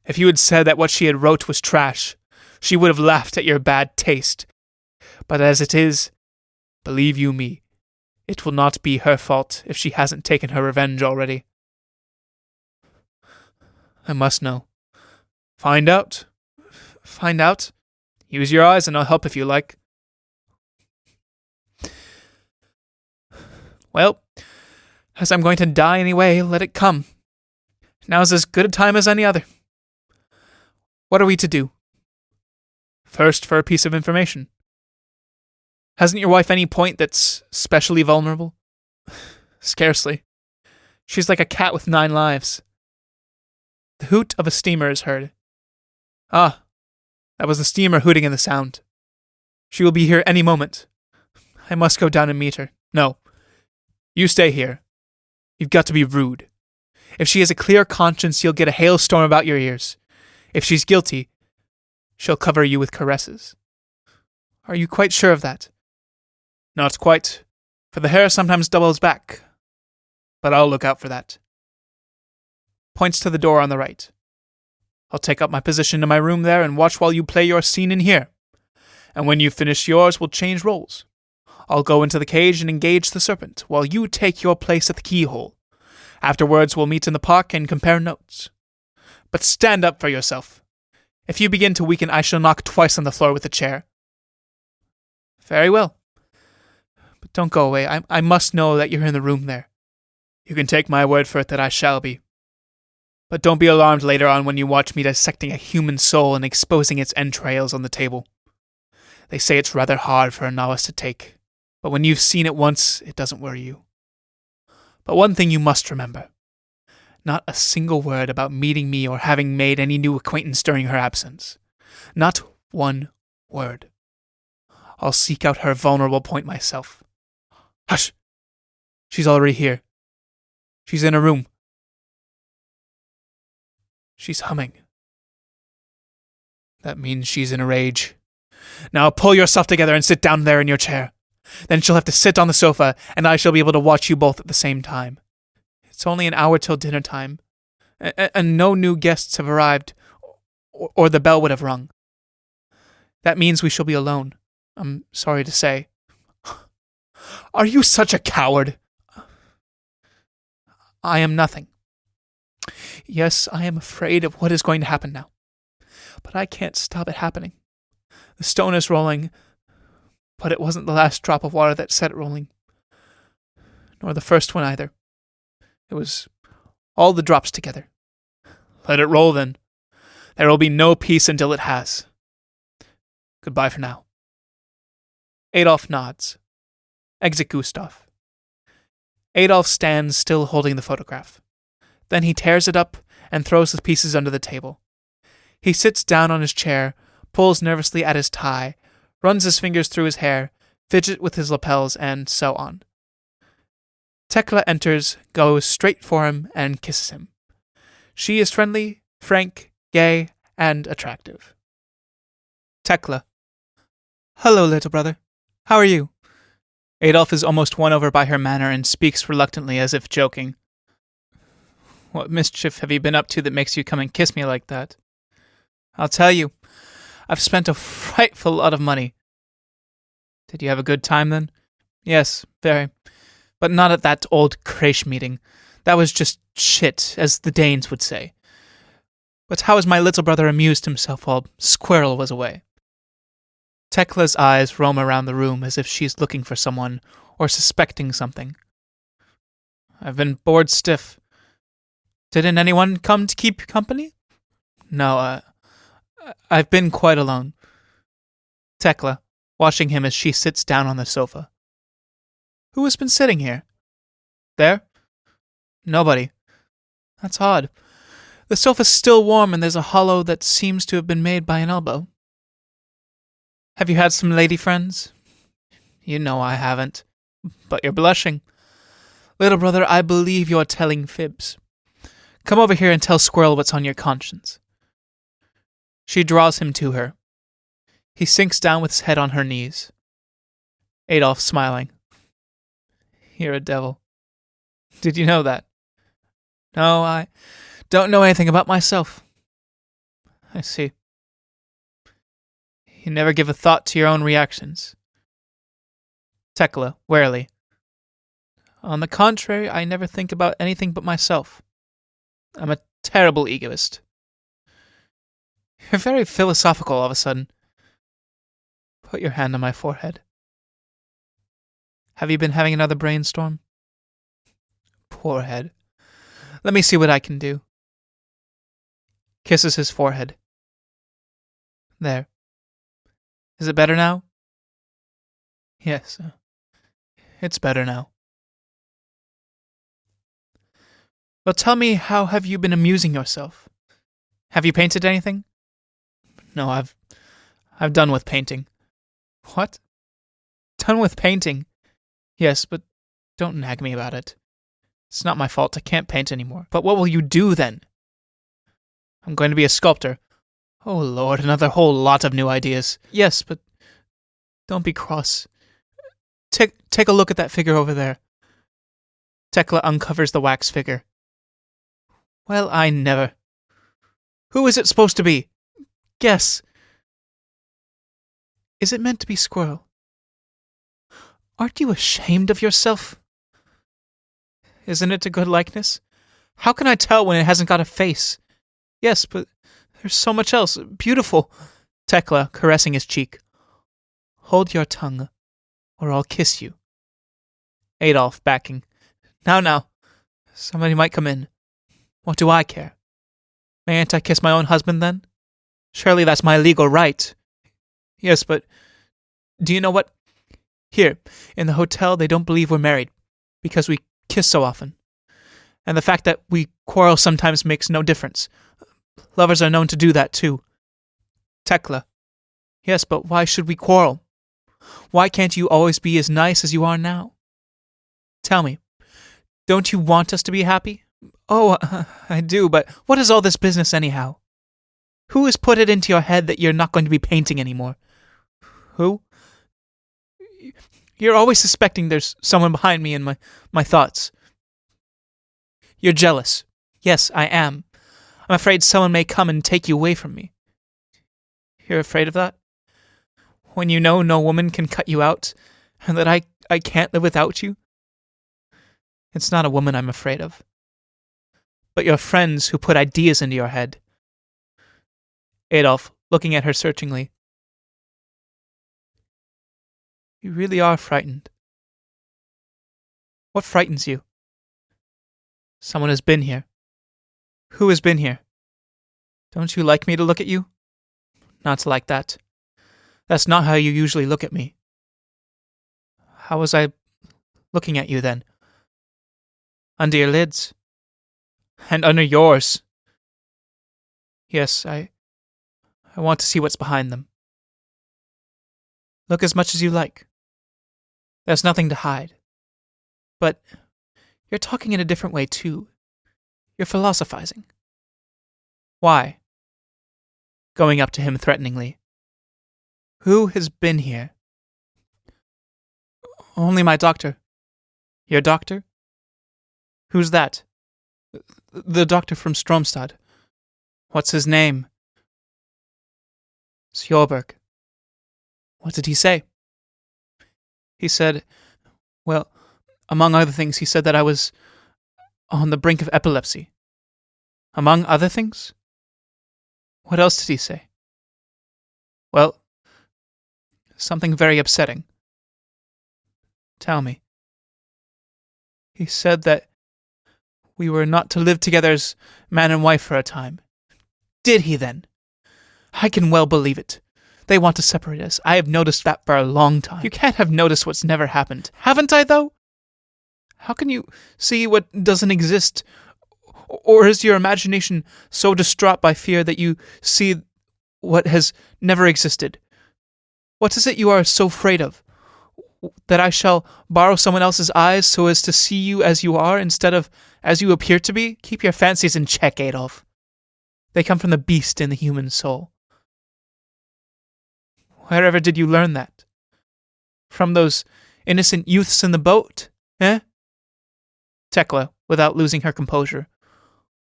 If you had said that what she had wrote was trash, she would have laughed at your bad taste. But as it is, believe you me, it will not be her fault if she hasn't taken her revenge already. I must know. Find out. Find out. Use your eyes and I'll help if you like. Well, as I'm going to die anyway, let it come. Now's as good a time as any other. What are we to do? First, for a piece of information. Hasn't your wife any point that's specially vulnerable? Scarcely. She's like a cat with 9 lives. The hoot of a steamer is heard. Ah, that was the steamer hooting in the sound. She will be here any moment. I must go down and meet her. No. You stay here. You've got to be rude. If she has a clear conscience, you'll get a hailstorm about your ears. If she's guilty, she'll cover you with caresses. Are you quite sure of that? Not quite, for the hair sometimes doubles back. But I'll look out for that. Points to the door on the right. I'll take up my position in my room there and watch while you play your scene in here. And when you've finished yours, we'll change roles. I'll go into the cage and engage the serpent, while you take your place at the keyhole. Afterwards, we'll meet in the park and compare notes. But stand up for yourself. If you begin to weaken, I shall knock twice on the floor with the chair. Very well. But don't go away. I must know that you're in the room there. You can take my word for it that I shall be. But don't be alarmed later on when you watch me dissecting a human soul and exposing its entrails on the table. They say it's rather hard for a novice to take. But when you've seen it once, it doesn't worry you. But one thing you must remember. Not a single word about meeting me or having made any new acquaintance during her absence. Not one word. I'll seek out her vulnerable point myself. Hush! She's already here. She's in her room. She's humming. That means she's in a rage. Now pull yourself together and sit down there in your chair. Then she'll have to sit on the sofa, and I shall be able to watch you both at the same time. It's only an hour till dinner time, and no new guests have arrived, or the bell would have rung. That means we shall be alone, I'm sorry to say. Are you such a coward? I am nothing. Yes, I am afraid of what is going to happen now. But I can't stop it happening. The stone is rolling, But it wasn't the last drop of water that set it rolling. Nor the first one either. It was all the drops together. Let it roll, then. There will be no peace until it has. Goodbye for now. Adolf nods. Exit Gustav. Adolf stands still holding the photograph. Then he tears it up and throws the pieces under the table. He sits down on his chair, pulls nervously at his tie, runs his fingers through his hair, fidgets with his lapels, and so on. Tekla enters, goes straight for him, and kisses him. She is friendly, frank, gay, and attractive. Tekla. Hello, little brother. How are you? Adolf is almost won over by her manner and speaks reluctantly as if joking. What mischief have you been up to that makes you come and kiss me like that? I'll tell you, I've spent a frightful lot of money. Did you have a good time then? Yes, very. But not at that old creche meeting. That was just shit, as the Danes would say. But how has my little brother amused himself while Squirrel was away? Tekla's eyes roam around the room as if she's looking for someone or suspecting something. I've been bored stiff. Didn't anyone come to keep company? No, I've been quite alone. Tekla, watching him as she sits down on the sofa. Who has been sitting here? There? Nobody. That's odd. The sofa's still warm and there's a hollow that seems to have been made by an elbow. Have you had some lady friends? You know I haven't. But you're blushing. Little brother, I believe you're telling fibs. Come over here and tell Squirrel what's on your conscience. She draws him to her. He sinks down with his head on her knees. Adolf smiling. You're a devil. Did you know that? No, I don't know anything about myself. I see. You never give a thought to your own reactions. Tekla, warily. On the contrary, I never think about anything but myself. I'm a terrible egoist. You're very philosophical all of a sudden. Put your hand on my forehead. Have you been having another brainstorm? Poor head. Let me see what I can do. Kisses his forehead. There. Is it better now? Yes, it's better now. Well, tell me, how have you been amusing yourself? Have you painted anything? No, I've done with painting. What? Done with painting? Yes, but don't nag me about it. It's not my fault. I can't paint anymore. But what will you do then? I'm going to be a sculptor. Oh, Lord, another whole lot of new ideas. Yes, but don't be cross. Take a look at that figure over there. Tekla uncovers the wax figure. Well, I never. Who is it supposed to be? Guess. Is it meant to be Squirrel? Aren't you ashamed of yourself? Isn't it a good likeness? How can I tell when it hasn't got a face? Yes, but there's so much else. Beautiful. Tekla, caressing his cheek. Hold your tongue, or I'll kiss you. Adolf, backing. Now. Somebody might come in. What do I care? Mayn't I kiss my own husband, then? Surely that's my legal right. Yes, but do you know what? Here, in the hotel, they don't believe we're married, because we kiss so often. And the fact that we quarrel sometimes makes no difference. Lovers are known to do that, too. Tekla. Yes, but why should we quarrel? Why can't you always be as nice as you are now? Tell me, don't you want us to be happy? Oh, I do, but what is all this business anyhow? Who has put it into your head that you're not going to be painting anymore? Who? You're always suspecting there's someone behind me in my thoughts. You're jealous. Yes, I am. I'm afraid someone may come and take you away from me. You're afraid of that? When you know no woman can cut you out, and that I can't live without you? It's not a woman I'm afraid of, but your friends who put ideas into your head. Adolf, looking at her searchingly. You really are frightened. What frightens you? Someone has been here. Who has been here? Don't you like me to look at you? Not like that. That's not how you usually look at me. How was I looking at you then? Under your lids. And under yours. Yes, I want to see what's behind them. Look as much as you like. There's nothing to hide. But you're talking in a different way, too. You're philosophizing. Why? Going up to him threateningly. Who has been here? Only my doctor. Your doctor? Who's that? The doctor from Stromstad. What's his name? Sjorberg. What did he say? He said, well, among other things, he said that I was on the brink of epilepsy. Among other things? What else did he say? Well, something very upsetting. Tell me. He said that we were not to live together as man and wife for a time. Did he then? I can well believe it. They want to separate us. I have noticed that for a long time. You can't have noticed what's never happened. Haven't I, though? How can you see what doesn't exist? Or is your imagination so distraught by fear that you see what has never existed? What is it you are so afraid of? That I shall borrow someone else's eyes so as to see you as you are instead of as you appear to be? Keep your fancies in check, Adolf. They come from the beast in the human soul. Wherever did you learn that? From those innocent youths in the boat, eh? Tekla, without losing her composure.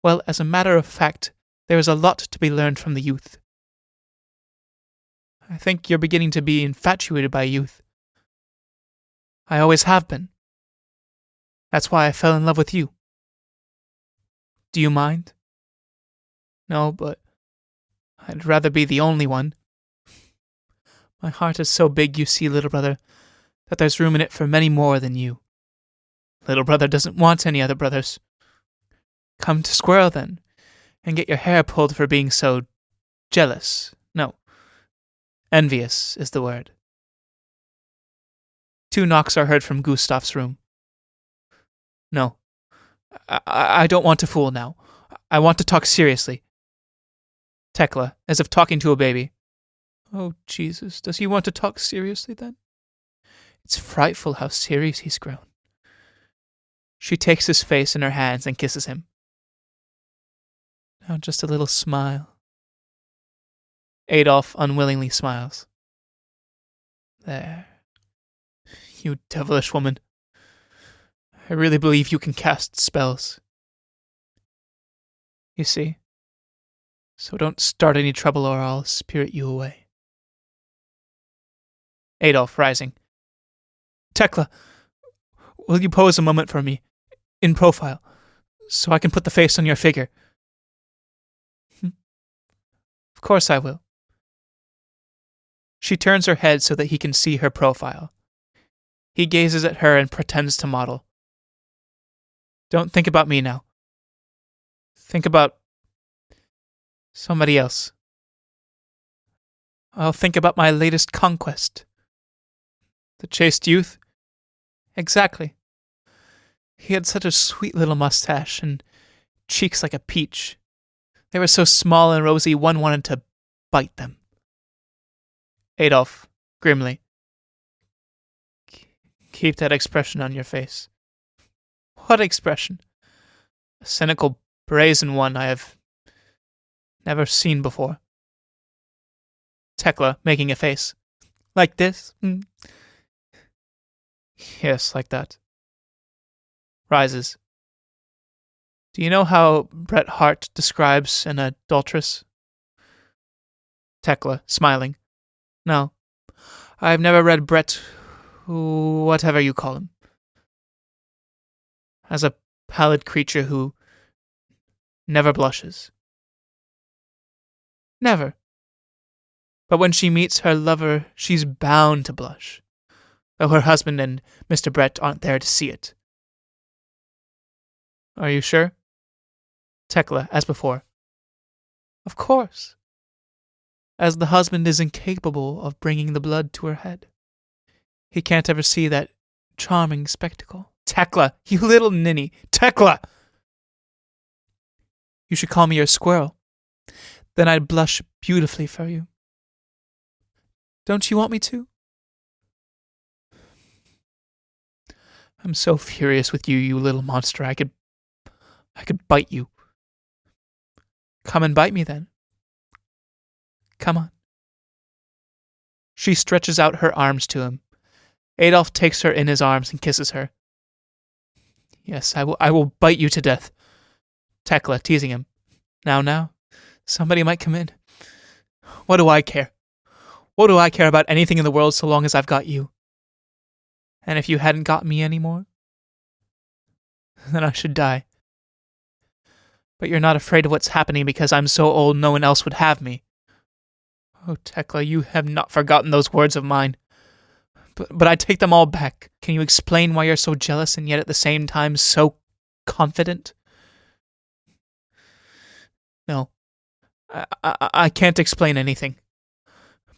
Well, as a matter of fact, there is a lot to be learned from the youth. I think you're beginning to be infatuated by youth. I always have been. That's why I fell in love with you. Do you mind? No, but I'd rather be the only one. My heart is so big, you see, little brother, that there's room in it for many more than you. Little brother doesn't want any other brothers. Come to Squirrel, then, and get your hair pulled for being so jealous. No, envious is the word. 2 knocks are heard from Gustav's room. No, I don't want to fool now. I want to talk seriously. Tekla, as if talking to a baby. Oh, Jesus, does he want to talk seriously, then? It's frightful how serious he's grown. She takes his face in her hands and kisses him. Now just a little smile. Adolf unwillingly smiles. There. You devilish woman. I really believe you can cast spells. You see? So don't start any trouble or I'll spirit you away. Adolf, rising. Tekla, will you pose a moment for me, in profile, so I can put the face on your figure? Of course I will. She turns her head so that he can see her profile. He gazes at her and pretends to model. Don't think about me now. Think about somebody else. I'll think about my latest conquest. The chaste youth? Exactly. He had such a sweet little mustache and cheeks like a peach. They were so small and rosy one wanted to bite them. Adolf, grimly. Keep that expression on your face. What expression? A cynical, brazen one I have never seen before. Tekla, making a face. Like this? Yes, like that. Rises. Do you know how Bret Harte describes an adulteress? Tekla, smiling. No. I've never read Bret, whatever you call him. As a pallid creature who never blushes. Never. But when she meets her lover, she's bound to blush. though her husband and Mr. Brett aren't there to see it. Are you sure? Tekla, as before. Of course. As the husband is incapable of bringing the blood to her head. He can't ever see that charming spectacle. Tekla, you little ninny. Tekla! You should call me your squirrel. Then I'd blush beautifully for you. Don't you want me to? I'm so furious with you, you little monster. I could bite you. Come and bite me then. Come on. She stretches out her arms to him. Adolf takes her in his arms and kisses her. Yes, I will bite you to death. Tekla, teasing him. Now, somebody might come in. What do I care? What do I care about anything in the world so long as I've got you? And if you hadn't got me anymore, then I should die. But you're not afraid of what's happening because I'm so old no one else would have me. Oh, Tekla, you have not forgotten those words of mine. But I take them all back. Can you explain why you're so jealous and yet at the same time so confident? No, I can't explain anything.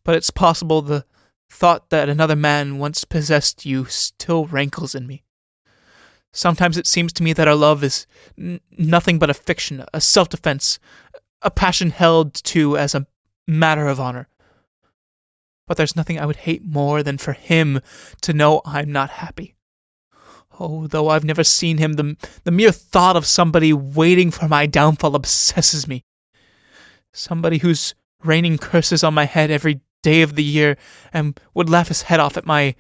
But it's possible the thought that another man once possessed you still rankles in me. Sometimes it seems to me that our love is nothing but a fiction, a self-defense, a passion held to as a matter of honor. But there's nothing I would hate more than for him to know I'm not happy. Oh, though I've never seen him, the mere thought of somebody waiting for my downfall obsesses me. Somebody who's raining curses on my head every day of the year and would laugh his head off at my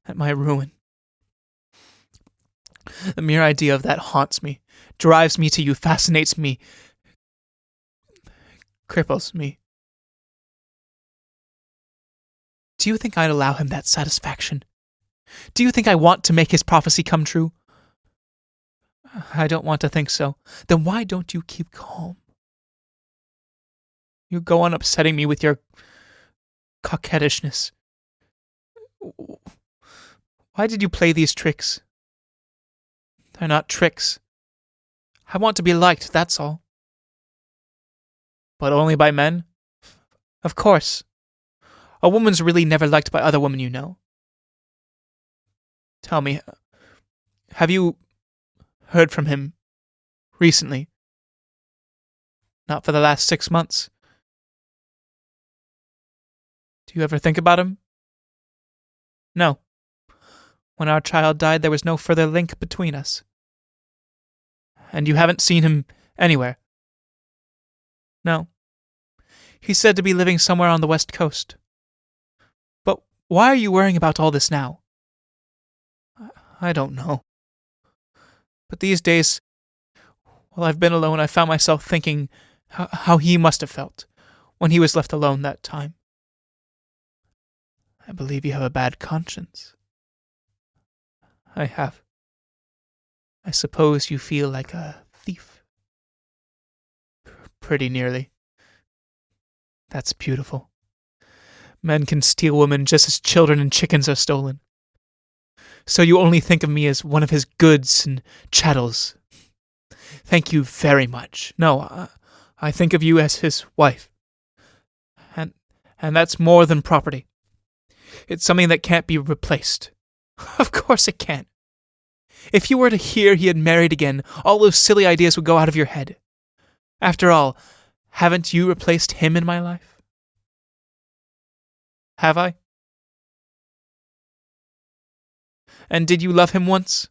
ruin. The mere idea of that haunts me, drives me to you, fascinates me, cripples me. Do you think I'd allow him that satisfaction? Do you think I want to make his prophecy come true? I don't want to think so. Then why don't you keep calm? You go on upsetting me with your coquettishness. Why did you play these tricks? They're not tricks. I want to be liked, that's all. But only by men? Of course. A woman's really never liked by other women, you know. Tell me, have you heard from him recently? Not for the last 6 months. Do you ever think about him? No. When our child died, there was no further link between us. And you haven't seen him anywhere? No. He's said to be living somewhere on the West Coast. But why are you worrying about all this now? I don't know. But these days, while I've been alone, I found myself thinking how he must have felt when he was left alone that time. I believe you have a bad conscience. I have. I suppose you feel like a thief. Pretty nearly. That's beautiful. Men can steal women just as children and chickens are stolen. So you only think of me as one of his goods and chattels. Thank you very much. No, I think of you as his wife. And that's more than property. It's something that can't be replaced. Of course it can't. If you were to hear he had married again, all those silly ideas would go out of your head. After all, haven't you replaced him in my life? Have I? And did you love him once?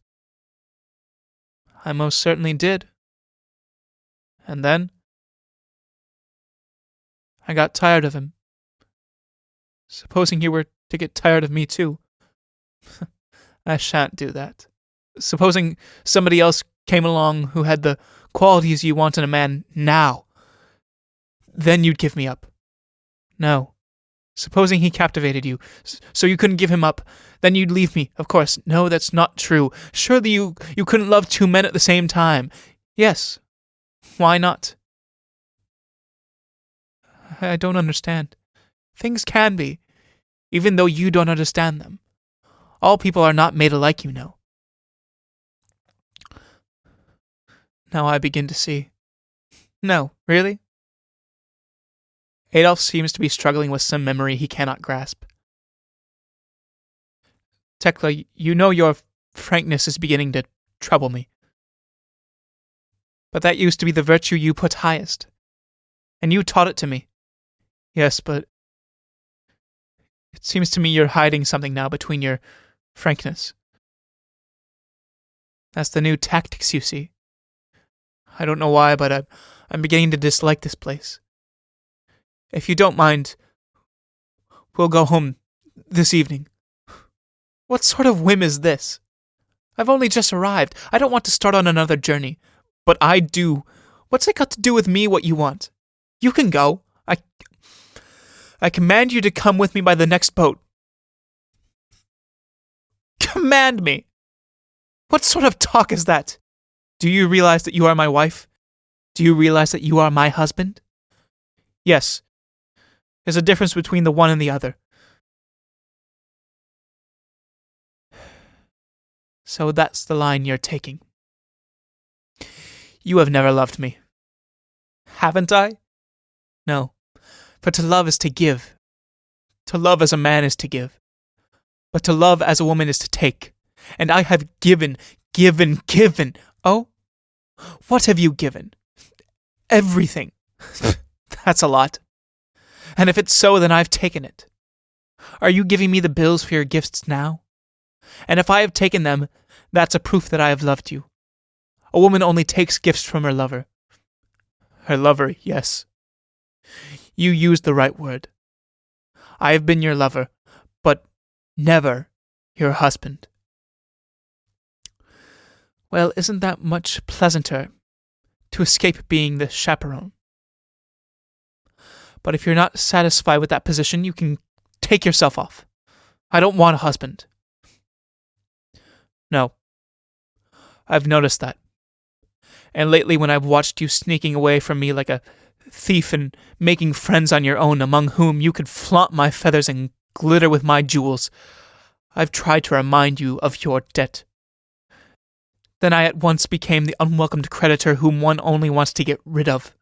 I most certainly did. And then? I got tired of him. Supposing you were to get tired of me too. I shan't do that. Supposing somebody else came along who had the qualities you want in a man now, then you'd give me up. No. Supposing he captivated you, so you couldn't give him up, then you'd leave me, of course. No, that's not true. Surely you couldn't love two men at the same time. Yes. Why not? I don't understand. Things can be. even though you don't understand them. All people are not made alike, you know. Now I begin to see. No, really? Adolf seems to be struggling with some memory he cannot grasp. Tekla, you know your frankness is beginning to trouble me. But that used to be the virtue you put highest. And you taught it to me. Yes, but it seems to me you're hiding something now between your frankness. That's the new tactics, you see. I don't know why, but I'm beginning to dislike this place. If you don't mind, we'll go home this evening. What sort of whim is this? I've only just arrived. I don't want to start on another journey. But I do. What's it got to do with me what you want? You can go. I command you to come with me by the next boat. Command me? What sort of talk is that? Do you realize that you are my wife? Do you realize that you are my husband? Yes. There's a difference between the one and the other. So that's the line you're taking. You have never loved me. Haven't I? No. For to love is to give. To love as a man is to give. But to love as a woman is to take. And I have given. Oh? What have you given? Everything. That's a lot. And if it's so, then I've taken it. Are you giving me the bills for your gifts now? And if I have taken them, that's a proof that I have loved you. A woman only takes gifts from her lover. Her lover, yes. You used the right word. I have been your lover, but never your husband. Well, isn't that much pleasanter to escape being the chaperone? But if you're not satisfied with that position, you can take yourself off. I don't want a husband. No. I've noticed that. And lately when I've watched you sneaking away from me like a thief and making friends on your own among whom you could flaunt my feathers and glitter with my jewels, I've tried to remind you of your debt. Then I at once became the unwelcomed creditor whom one only wants to get rid of.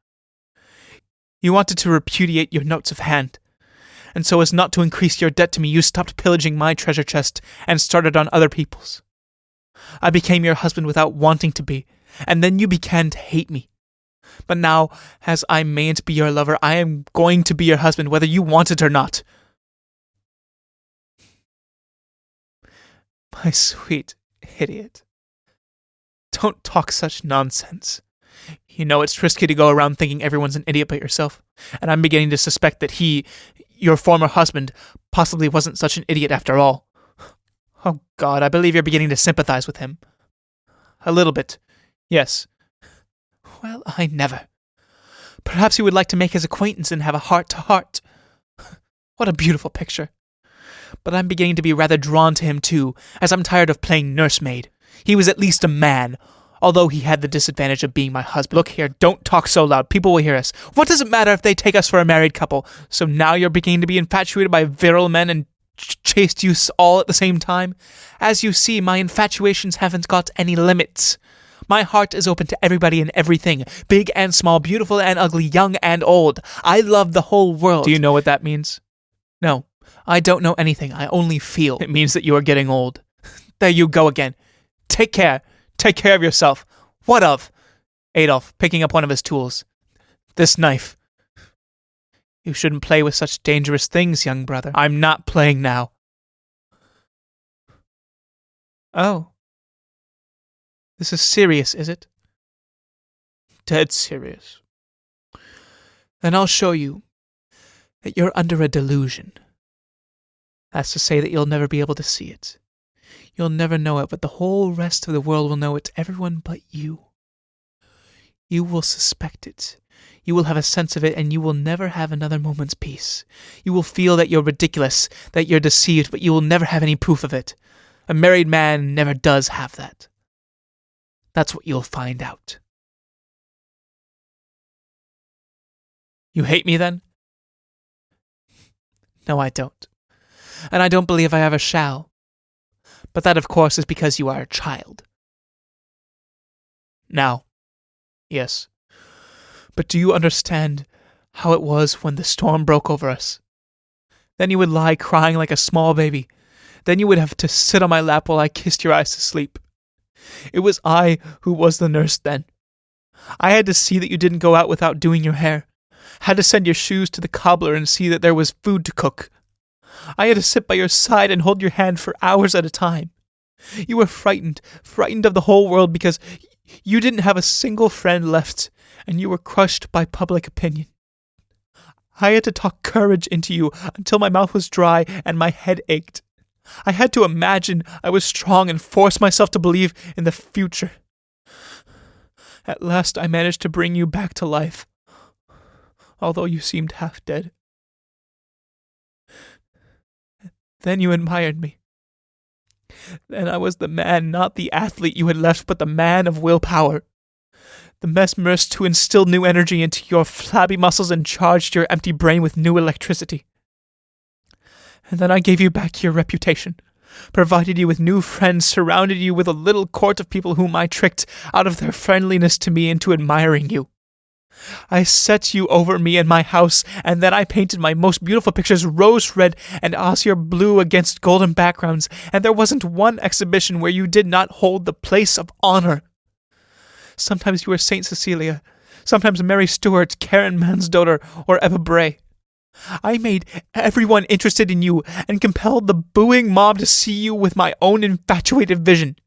You wanted to repudiate your notes of hand, and so as not to increase your debt to me, you stopped pillaging my treasure chest and started on other people's. I became your husband without wanting to be, and then you began to hate me. But now, as I mayn't be your lover, I am going to be your husband, whether you want it or not. My sweet idiot. Don't talk such nonsense. You know it's risky to go around thinking everyone's an idiot but yourself, and I'm beginning to suspect that he, your former husband, possibly wasn't such an idiot after all. Oh God, I believe you're beginning to sympathize with him. A little bit, yes. Well, I never. Perhaps you would like to make his acquaintance and have a heart-to-heart. What a beautiful picture. But I'm beginning to be rather drawn to him too, as I'm tired of playing nursemaid. He was at least a man, although he had the disadvantage of being my husband. Look here, don't talk so loud. People will hear us. What does it matter if they take us for a married couple? So now you're beginning to be infatuated by virile men and chased you all at the same time? As you see, my infatuations haven't got any limits. My heart is open to everybody and everything, big and small, beautiful and ugly, young and old. I love the whole world. Do you know what that means? No, I don't know anything. I only feel. It means that you are getting old. There you go again. Take care. Take care of yourself. What of? Adolf, picking up one of his tools. This knife. You shouldn't play with such dangerous things, young brother. I'm not playing now. Oh. This is serious, is it? Dead serious. Then I'll show you that you're under a delusion. That's to say that you'll never be able to see it. You'll never know it, but the whole rest of the world will know it, everyone but you. You will suspect it. You will have a sense of it, and you will never have another moment's peace. You will feel that you're ridiculous, that you're deceived, but you will never have any proof of it. A married man never does have that. That's what you'll find out. You hate me, then? No, I don't. and I don't believe I ever shall. But that, of course, is because you are a child. Now, yes, but do you understand how it was when the storm broke over us? Then you would lie crying like a small baby. Then you would have to sit on my lap while I kissed your eyes to sleep. It was I who was the nurse then. I had to see that you didn't go out without doing your hair. Had to send your shoes to the cobbler and see that there was food to cook. I had to sit by your side and hold your hand for hours at a time. You were frightened of the whole world because you didn't have a single friend left, and you were crushed by public opinion. I had to talk courage into you until my mouth was dry and my head ached. I had to imagine I was strong and force myself to believe in the future. At last I managed to bring you back to life, although you seemed half dead. Then you admired me. Then I was the man, not the athlete you had left, but the man of willpower. The mesmerist who instilled new energy into your flabby muscles and charged your empty brain with new electricity. And then I gave you back your reputation, provided you with new friends, surrounded you with a little court of people whom I tricked out of their friendliness to me into admiring you. I set you over me in my house, and then I painted my most beautiful pictures rose red and azure blue against golden backgrounds, and there wasn't one exhibition where you did not hold the place of honor. Sometimes you were Saint Cecilia, sometimes Mary Stuart, Karen Mansdotter, or Eva Bray. I made everyone interested in you and compelled the booing mob to see you with my own infatuated vision.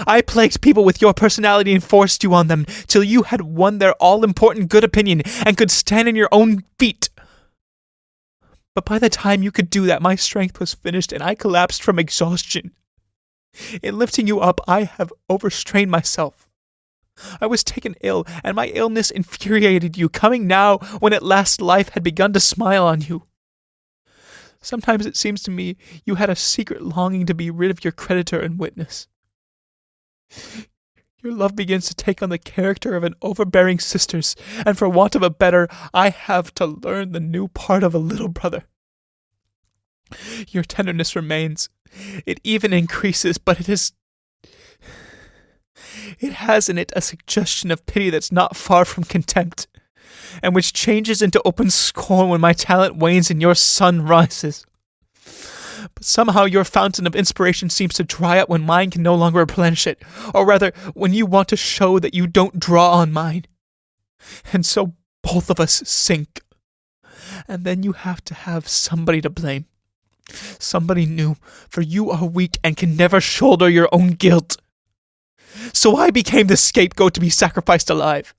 I plagued people with your personality and forced you on them till you had won their all-important good opinion and could stand on your own feet. But by the time you could do that, my strength was finished and I collapsed from exhaustion. In lifting you up, I have overstrained myself. I was taken ill, and my illness infuriated you, coming now when at last life had begun to smile on you. Sometimes it seems to me you had a secret longing to be rid of your creditor and witness. Your love begins to take on the character of an overbearing sister's, and for want of a better, I have to learn the new part of a little brother. Your tenderness remains. It even increases, but it has in it a suggestion of pity that's not far from contempt, and which changes into open scorn when my talent wanes and your sun rises. But somehow your fountain of inspiration seems to dry up when mine can no longer replenish it, or rather, when you want to show that you don't draw on mine. And so both of us sink. And then you have to have somebody to blame. Somebody new, for you are weak and can never shoulder your own guilt. So I became the scapegoat to be sacrificed alive.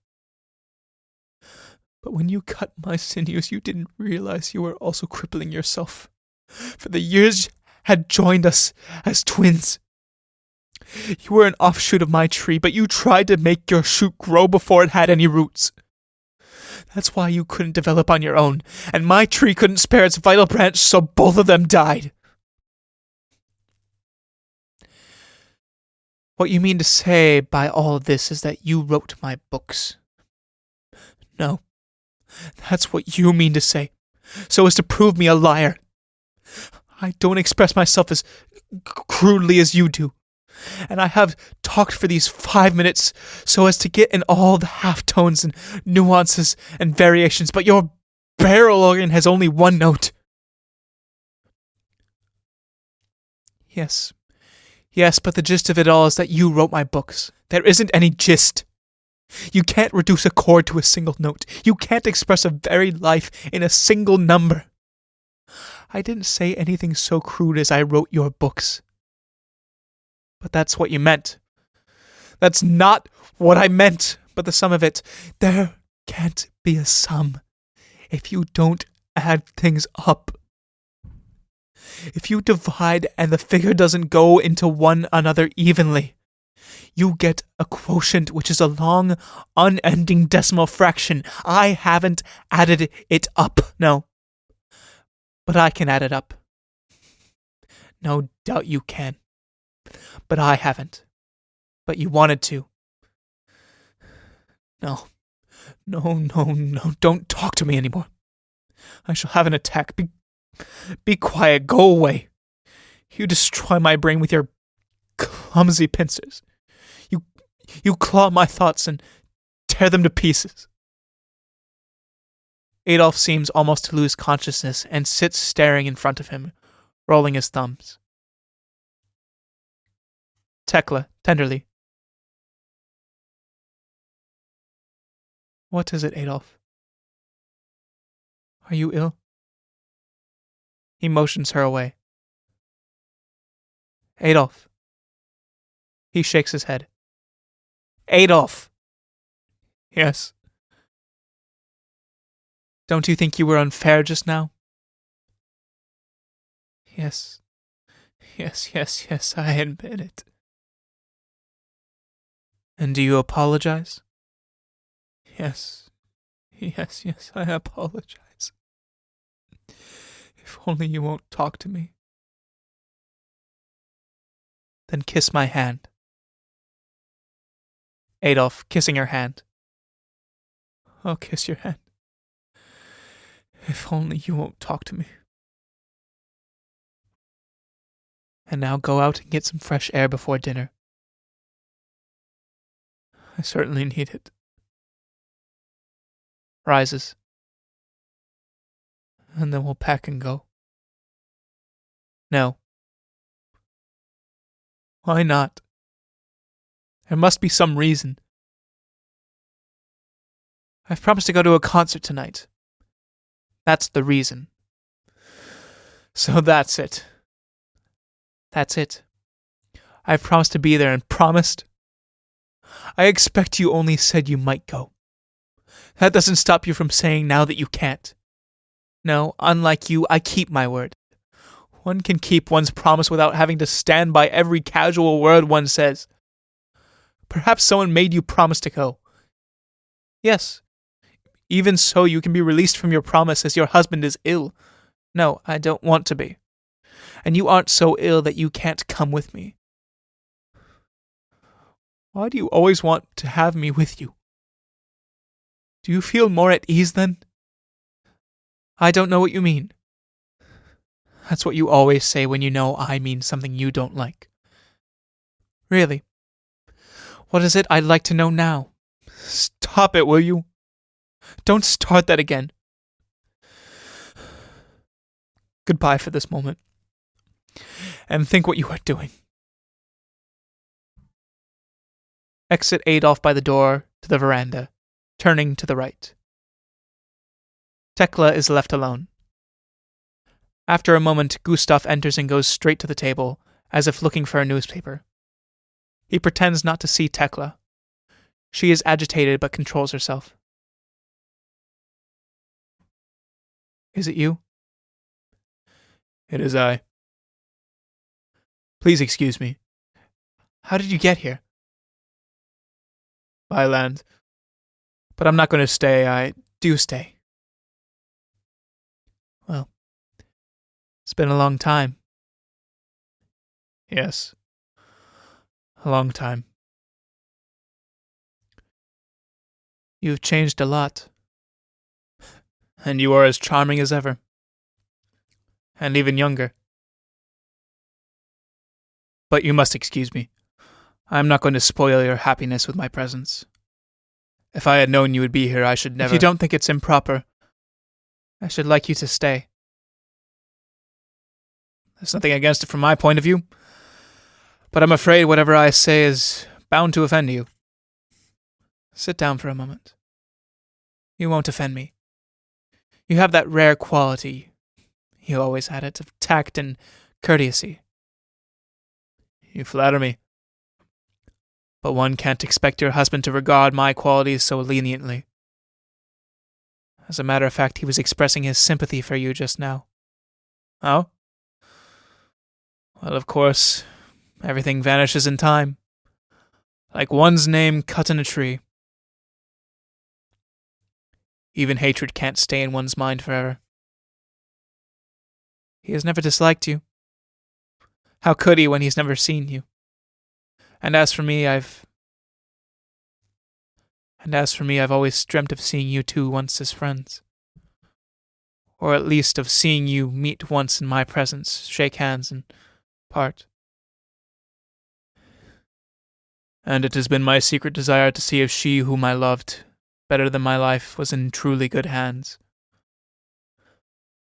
But when you cut my sinews, you didn't realize you were also crippling yourself. For the years had joined us as twins. You were an offshoot of my tree, but you tried to make your shoot grow before it had any roots. That's why you couldn't develop on your own, and my tree couldn't spare its vital branch, so both of them died. What you mean to say by all of this is that you wrote my books. No, that's what you mean to say, so as to prove me a liar. I don't express myself as crudely as you do, and I have talked for these 5 minutes so as to get in all the half-tones and nuances and variations, but your barrel organ has only one note. Yes, but the gist of it all is that you wrote my books. There isn't any gist. You can't reduce a chord to a single note. You can't express a varied life in a single number. I didn't say anything so crude as I wrote your books. But that's what you meant. That's not what I meant, but the sum of it. There can't be a sum if you don't add things up. If you divide and the figure doesn't go into one another evenly, you get a quotient which is a long, unending decimal fraction. I haven't added it up, no. But I can add it up. No doubt you can. But I haven't. But you wanted to. No, don't talk to me anymore. I shall have an attack. Be quiet, go away. You destroy my brain with your clumsy pincers. You claw my thoughts and tear them to pieces. Adolf seems almost to lose consciousness and sits staring in front of him, rolling his thumbs. Tekla, tenderly. What is it, Adolf? Are you ill? He motions her away. Adolf. He shakes his head. Adolf! Yes. Don't you think you were unfair just now? Yes. Yes, I admit it. And do you apologize? Yes, I apologize. If only you won't talk to me. Then kiss my hand. Adolf, kissing her hand. I'll kiss your hand. If only you won't talk to me. And now go out and get some fresh air before dinner. I certainly need it. Rises. And then we'll pack and go. No. Why not? There must be some reason. I've promised to go to a concert tonight. That's the reason. So that's it. That's it. I've promised to be there and promised. I expect you only said you might go. That doesn't stop you from saying now that you can't. No, unlike you, I keep my word. One can keep one's promise without having to stand by every casual word one says. Perhaps someone made you promise to go. Yes. Even so, you can be released from your promise as your husband is ill. No, I don't want to be. And you aren't so ill that you can't come with me. Why do you always want to have me with you? Do you feel more at ease then? I don't know what you mean. That's what you always say when you know I mean something you don't like. Really? What is it I'd like to know now? Stop it, will you? Don't start that again. Goodbye for this moment. And think what you are doing. Exit Adolf by the door to the veranda, turning to the right. Tekla is left alone. After a moment, Gustav enters and goes straight to the table, as if looking for a newspaper. He pretends not to see Tekla. She is agitated but controls herself. Is it you? It is I. Please excuse me. How did you get here? By land. But I'm not going to stay. I do stay. Well, it's been a long time. Yes. A long time. You've changed a lot. And you are as charming as ever. And even younger. But you must excuse me. I am not going to spoil your happiness with my presence. If I had known you would be here, I should never... If you don't think it's improper, I should like you to stay. There's nothing against it from my point of view. But I'm afraid whatever I say is bound to offend you. Sit down for a moment. You won't offend me. You have that rare quality, you always had it, of tact and courtesy. You flatter me. But one can't expect your husband to regard my qualities so leniently. As a matter of fact, he was expressing his sympathy for you just now. Oh? Well, of course, everything vanishes in time. Like one's name cut in a tree. Even hatred can't stay in one's mind forever. He has never disliked you. How could he when he's never seen you? And as for me, I've always dreamt of seeing you two once as friends. Or at least of seeing you meet once in my presence, shake hands, and Part. And it has been my secret desire to see if she whom I loved better than my life was in truly good hands.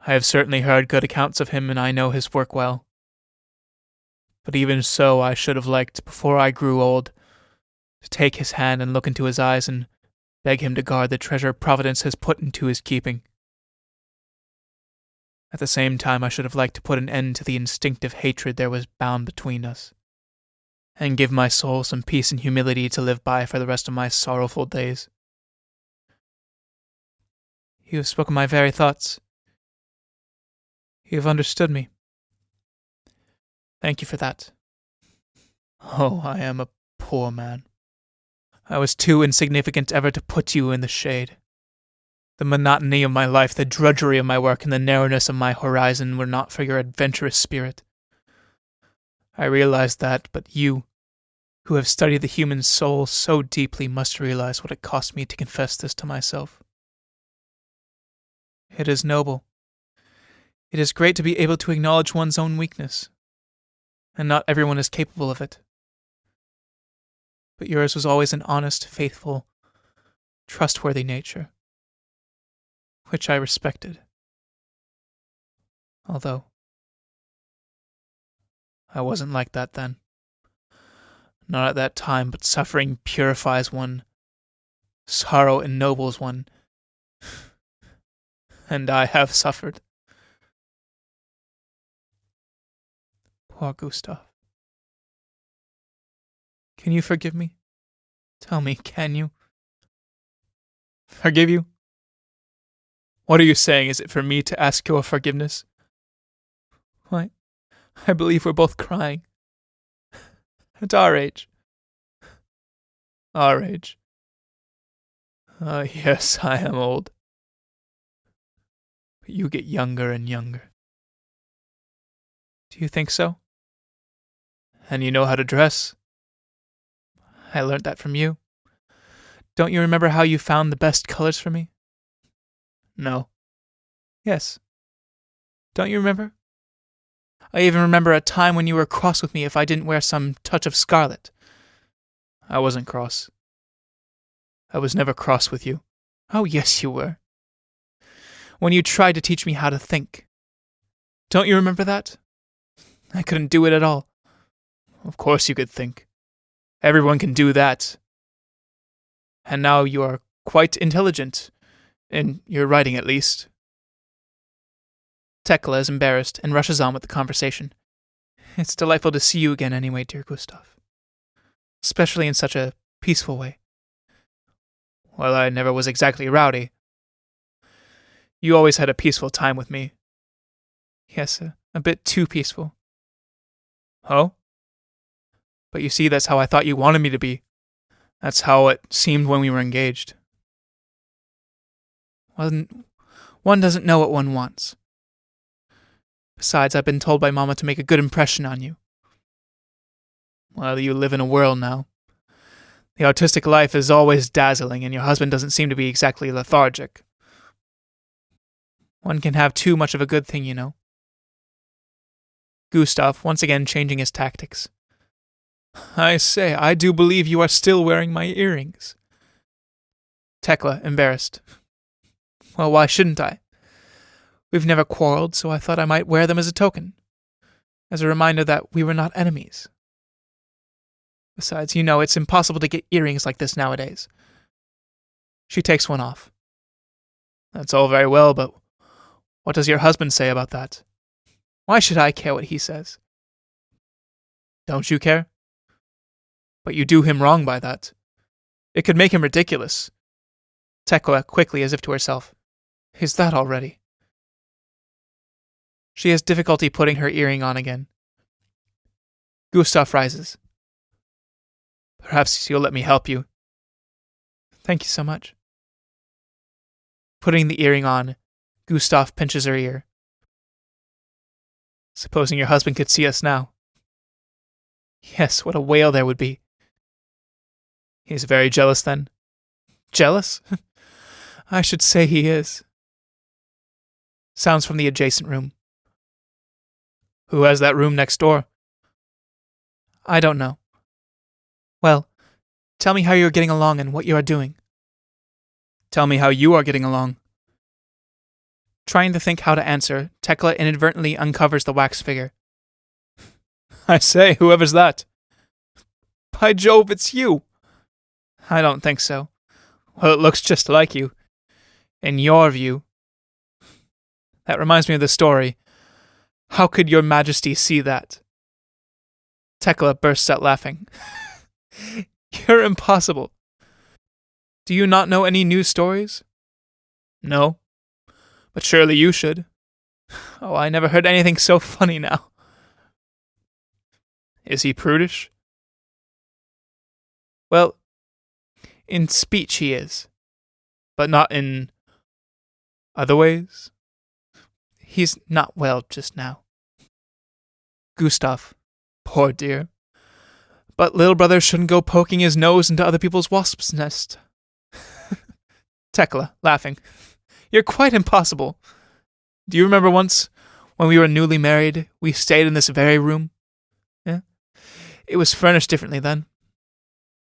I have certainly heard good accounts of him, and I know his work well. But even so, I should have liked, before I grew old, to take his hand and look into his eyes and beg him to guard the treasure Providence has put into his keeping. At the same time, I should have liked to put an end to the instinctive hatred there was bound between us, and give my soul some peace and humility to live by for the rest of my sorrowful days. You have spoken my very thoughts. You have understood me. Thank you for that. Oh, I am a poor man. I was too insignificant ever to put you in the shade. The monotony of my life, the drudgery of my work, and the narrowness of my horizon were not for your adventurous spirit. I realized that, but you, who have studied the human soul so deeply, must realize what it cost me to confess this to myself. It is noble. It is great to be able to acknowledge one's own weakness, and not everyone is capable of it. But yours was always an honest, faithful, trustworthy nature, which I respected. Although I wasn't like that then. Not at that time, but suffering purifies one, sorrow ennobles one, and I have suffered. Poor Gustav. Can you forgive me? Tell me, can you? Forgive you? What are you saying? Is it for me to ask your forgiveness? Why, I believe we're both crying. At our age. Our age. Yes, I am old. But you get younger and younger. Do you think so? And you know how to dress. I learnt that from you. Don't you remember how you found the best colors for me? No. Yes. Don't you remember? I even remember a time when you were cross with me if I didn't wear some touch of scarlet. I wasn't cross. I was never cross with you. Oh, yes, you were. When you tried to teach me how to think. Don't you remember that? I couldn't do it at all. Of course you could think. Everyone can do that. And now you are quite intelligent, in your writing at least. Tekla is embarrassed and rushes on with the conversation. It's delightful to see you again anyway, dear Gustav. Especially in such a peaceful way. Well, I never was exactly rowdy. You always had a peaceful time with me. Yes, a bit too peaceful. Oh? But you see, that's how I thought you wanted me to be. That's how it seemed when we were engaged. One doesn't know what one wants. Besides, I've been told by Mama to make a good impression on you. Well, you live in a whirl now. The artistic life is always dazzling, and your husband doesn't seem to be exactly lethargic. One can have too much of a good thing, you know. Gustav, once again changing his tactics. I say, I do believe you are still wearing my earrings. Tekla, embarrassed. Well, why shouldn't I? We've never quarreled, so I thought I might wear them as a token. As a reminder that we were not enemies. Besides, you know, it's impossible to get earrings like this nowadays. She takes one off. That's all very well, but what does your husband say about that? Why should I care what he says? Don't you care? But you do him wrong by that. It could make him ridiculous. Tekla, quickly, as if to herself. Is that already? She has difficulty putting her earring on again. Gustav rises. Perhaps you'll let me help you. Thank you so much. Putting the earring on, Gustav pinches her ear. Supposing your husband could see us now. Yes, what a wail there would be. He's very jealous then. Jealous? I should say he is. Sounds from the adjacent room. Who has that room next door? I don't know. Well, tell me how you are getting along and what you are doing. Tell me how you are getting along. Trying to think how to answer, Tekla inadvertently uncovers the wax figure. I say, whoever's that? By Jove, it's you! I don't think so. Well, it looks just like you. In your view. That reminds me of the story. How could your majesty see that? Tekla bursts out laughing. You're impossible. Do you not know any news stories? No. But surely you should. Oh, I never heard anything so funny now. Is he prudish? Well, in speech he is. But not in other ways? He's not well just now. Gustav. Poor dear. But little brother shouldn't go poking his nose into other people's wasps' nest. Tekla, laughing. You're quite impossible. Do you remember once, when we were newly married, we stayed in this very room? Yeah? It was furnished differently then.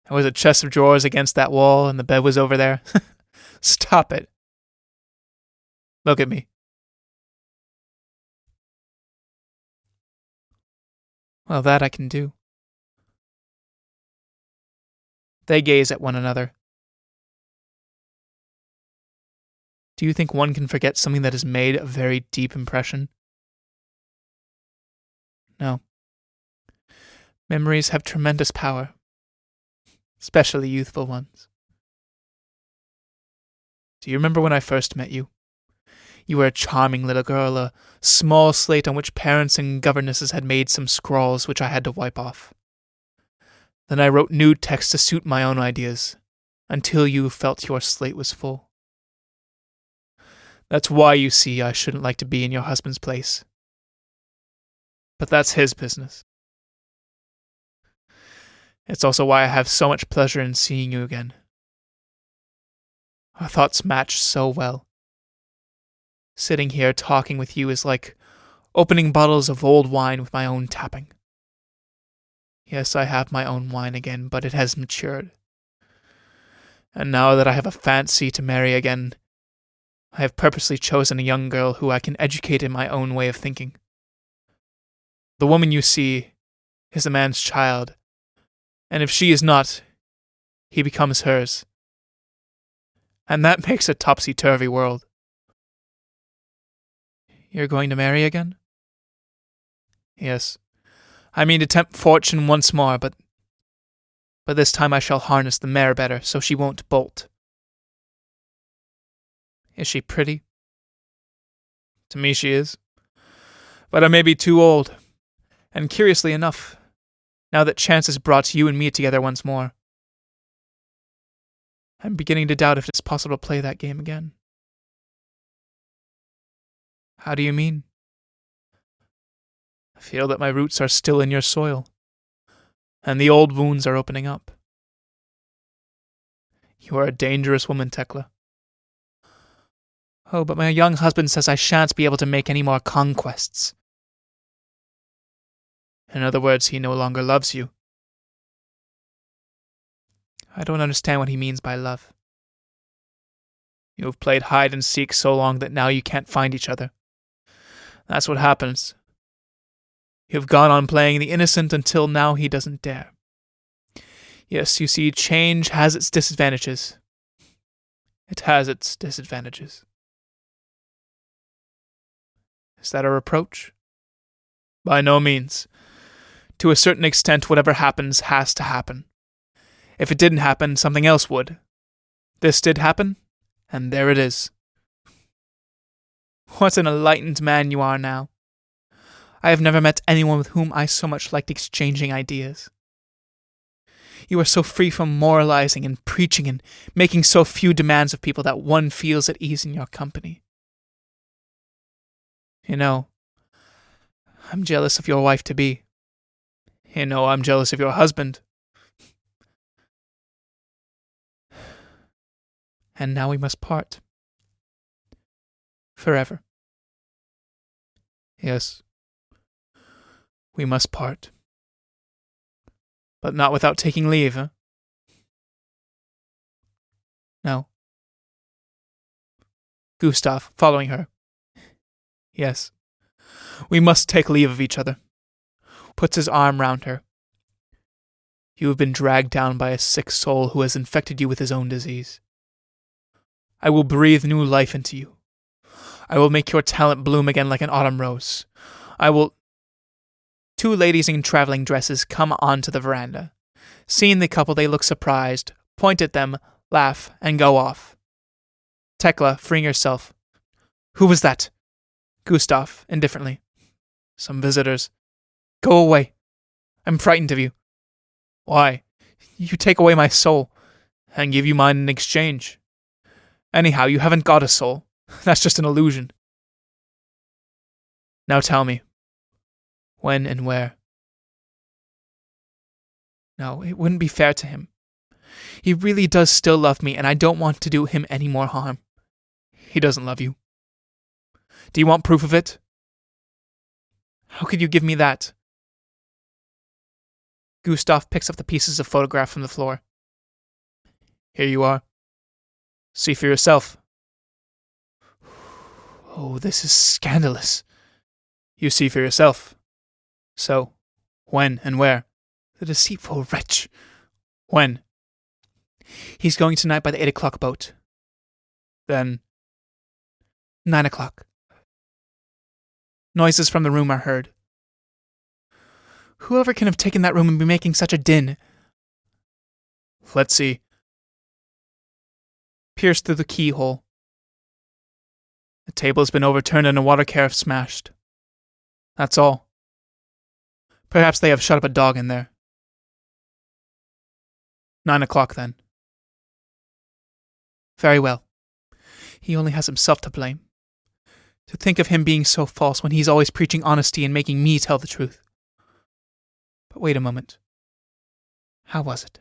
There was a chest of drawers against that wall, and the bed was over there. Stop it. Look at me. Well, that I can do. They gaze at one another. Do you think one can forget something that has made a very deep impression? No. Memories have tremendous power, especially youthful ones. Do you remember when I first met you? You were a charming little girl, a small slate on which parents and governesses had made some scrawls which I had to wipe off. Then I wrote new text to suit my own ideas, until you felt your slate was full. That's why, you see, I shouldn't like to be in your husband's place. But that's his business. It's also why I have so much pleasure in seeing you again. Our thoughts match so well. Sitting here talking with you is like opening bottles of old wine with my own tapping. Yes, I have my own wine again, but it has matured. And now that I have a fancy to marry again, I have purposely chosen a young girl who I can educate in my own way of thinking. The woman you see is a man's child, and if she is not, he becomes hers. And that makes a topsy-turvy world. You're going to marry again? Yes. I mean to tempt fortune once more, but this time I shall harness the mare better, so she won't bolt. Is she pretty? To me she is. But I may be too old. And curiously enough, now that chance has brought you and me together once more, I'm beginning to doubt if it's possible to play that game again. How do you mean? I feel that my roots are still in your soil, and the old wounds are opening up. You are a dangerous woman, Tekla. Oh, but my young husband says I shan't be able to make any more conquests. In other words, he no longer loves you. I don't understand what he means by love. You have played hide and seek so long that now you can't find each other. That's what happens. You have gone on playing the innocent until now he doesn't dare. Yes, you see, change has its disadvantages. It has its disadvantages. Is that a reproach? By no means. To a certain extent, whatever happens has to happen. If it didn't happen, something else would. This did happen, and there it is. What an enlightened man you are now. I have never met anyone with whom I so much liked exchanging ideas. You are so free from moralizing and preaching and making so few demands of people that one feels at ease in your company. You know, I'm jealous of your wife-to-be. You know, I'm jealous of your husband. And now we must part. Forever. Yes. We must part. But not without taking leave, eh? No. Gustav, following her. Yes. We must take leave of each other. Puts his arm round her. You have been dragged down by a sick soul who has infected you with his own disease. I will breathe new life into you. I will make your talent bloom again like an autumn rose. I will... Two ladies in traveling dresses come onto the veranda. Seeing the couple, they look surprised, point at them, laugh, and go off. Tekla, freeing herself. Who was that? Gustav, indifferently. Some visitors. Go away. I'm frightened of you. Why? You take away my soul, and give you mine in exchange. Anyhow, you haven't got a soul. That's just an illusion. Now tell me. When and where? No, it wouldn't be fair to him. He really does still love me, and I don't want to do him any more harm. He doesn't love you. Do you want proof of it? How could you give me that? Gustav picks up the pieces of photograph from the floor. Here you are. See for yourself. Oh, this is scandalous. You see for yourself. So, when and where? The deceitful wretch. When? He's going tonight by the 8 o'clock boat. Then 9 o'clock. Noises from the room are heard. Whoever can have taken that room and be making such a din? Let's see. Pierced through the keyhole. The table has been overturned and a water carafe smashed. That's all. Perhaps they have shut up a dog in there. 9 o'clock, then. Very well. He only has himself to blame. To think of him being so false when he's always preaching honesty and making me tell the truth. But wait a moment. How was it?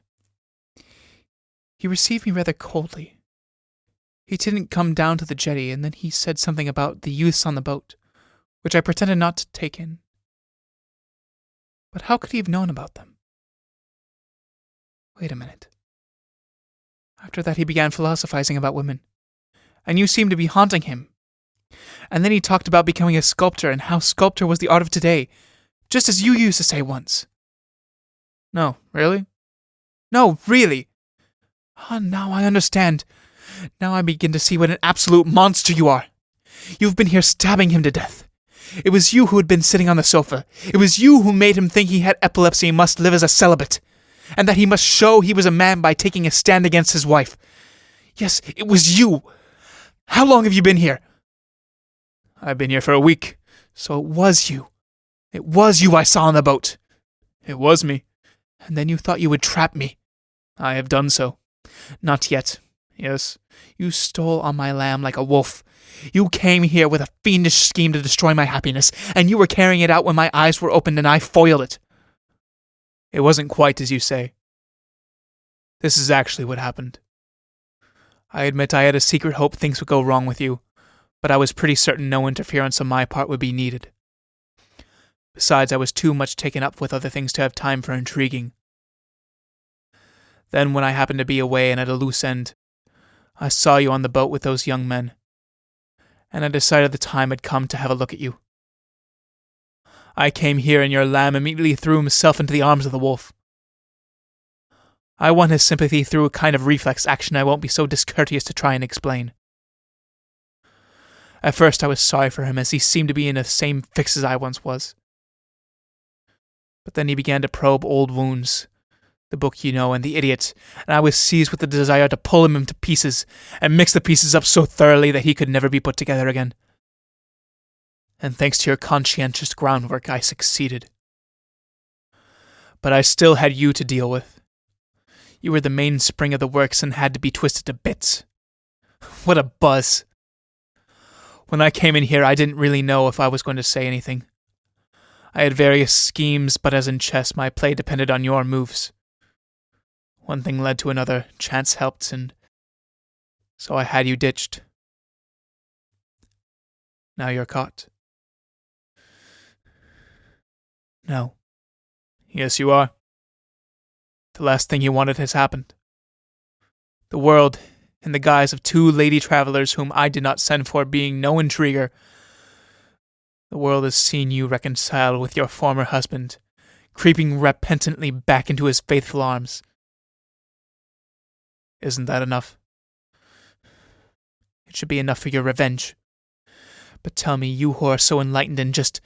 He received me rather coldly. He didn't come down to the jetty, and then he said something about the youths on the boat, which I pretended not to take in. But how could he have known about them? Wait a minute. After that he began philosophizing about women, and you seemed to be haunting him. And then he talked about becoming a sculptor and how sculpture was the art of today, just as you used to say once. No, really? No, really! Ah, now I understand. Now I begin to see what an absolute monster you are. You've been here stabbing him to death. It was you who had been sitting on the sofa. It was you who made him think he had epilepsy and must live as a celibate, and that he must show he was a man by taking a stand against his wife. Yes, it was you. How long have you been here? I've been here for a week. So it was you. It was you I saw on the boat. It was me. And then you thought you would trap me. I have done so. Not yet. Yes, you stole on my lamb like a wolf. You came here with a fiendish scheme to destroy my happiness, and you were carrying it out when my eyes were opened and I foiled it. It wasn't quite as you say. This is actually what happened. I admit I had a secret hope things would go wrong with you, but I was pretty certain no interference on my part would be needed. Besides, I was too much taken up with other things to have time for intriguing. Then, when I happened to be away and at a loose end, I saw you on the boat with those young men, and I decided the time had come to have a look at you. I came here, and your lamb immediately threw himself into the arms of the wolf. I won his sympathy through a kind of reflex action I won't be so discourteous to try and explain. At first I was sorry for him, as he seemed to be in the same fix as I once was. But then he began to probe old wounds, the book you know, and the idiot, and I was seized with the desire to pull him into pieces, and mix the pieces up so thoroughly that he could never be put together again. And thanks to your conscientious groundwork, I succeeded. But I still had you to deal with. You were the mainspring of the works and had to be twisted to bits. What a buzz! When I came in here, I didn't really know if I was going to say anything. I had various schemes, but as in chess, my play depended on your moves. One thing led to another, chance helped, and so I had you ditched. Now you're caught. No. Yes, you are. The last thing you wanted has happened. The world, in the guise of two lady travelers whom I did not send for being no intriguer, the world has seen you reconcile with your former husband, creeping repentantly back into his faithful arms. Isn't that enough? It should be enough for your revenge. But tell me, you who are so enlightened and just,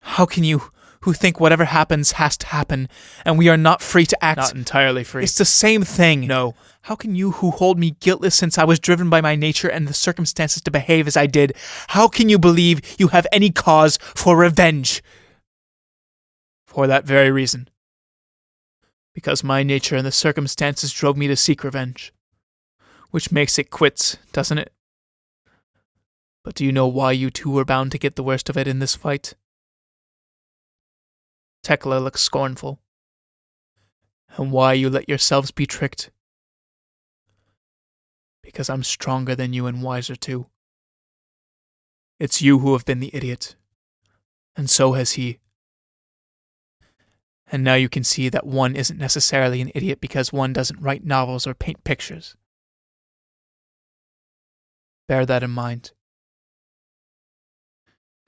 how can you, who think whatever happens has to happen, and we are not free to act? Not entirely free. It's the same thing. No. How can you who hold me guiltless since I was driven by my nature and the circumstances to behave as I did, how can you believe you have any cause for revenge? For that very reason. Because my nature and the circumstances drove me to seek revenge. Which makes it quits, doesn't it? But do you know why you two were bound to get the worst of it in this fight? Tekla looks scornful. And why you let yourselves be tricked? Because I'm stronger than you and wiser too. It's you who have been the idiot. And so has he. And now you can see that one isn't necessarily an idiot because one doesn't write novels or paint pictures. Bear that in mind.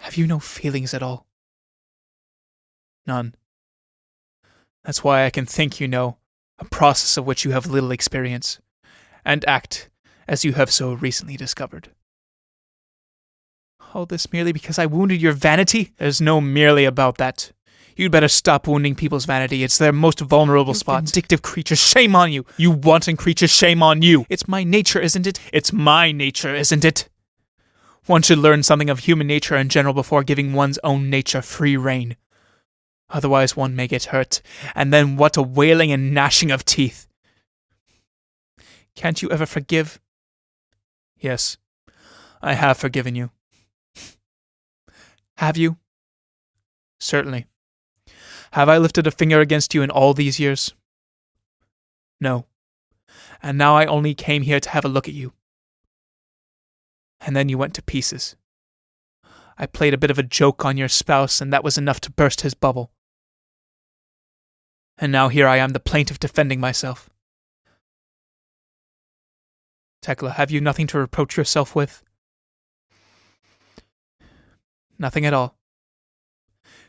Have you no feelings at all? None. That's why I can think you know, a process of which you have little experience, and act as you have so recently discovered. All this merely because I wounded your vanity? There's no merely about that. You'd better stop wounding people's vanity. It's their most vulnerable spot. Vindictive creature, shame on you. You wanton creature, shame on you. It's my nature, isn't it? It's my nature, isn't it? One should learn something of human nature in general before giving one's own nature free rein. Otherwise one may get hurt, and then what a wailing and gnashing of teeth. Can't you ever forgive? Yes, I have forgiven you. Have you? Certainly. Have I lifted a finger against you in all these years? No. And now I only came here to have a look at you. And then you went to pieces. I played a bit of a joke on your spouse, and that was enough to burst his bubble. And now here I am, the plaintiff, defending myself. Tekla, have you nothing to reproach yourself with? Nothing at all.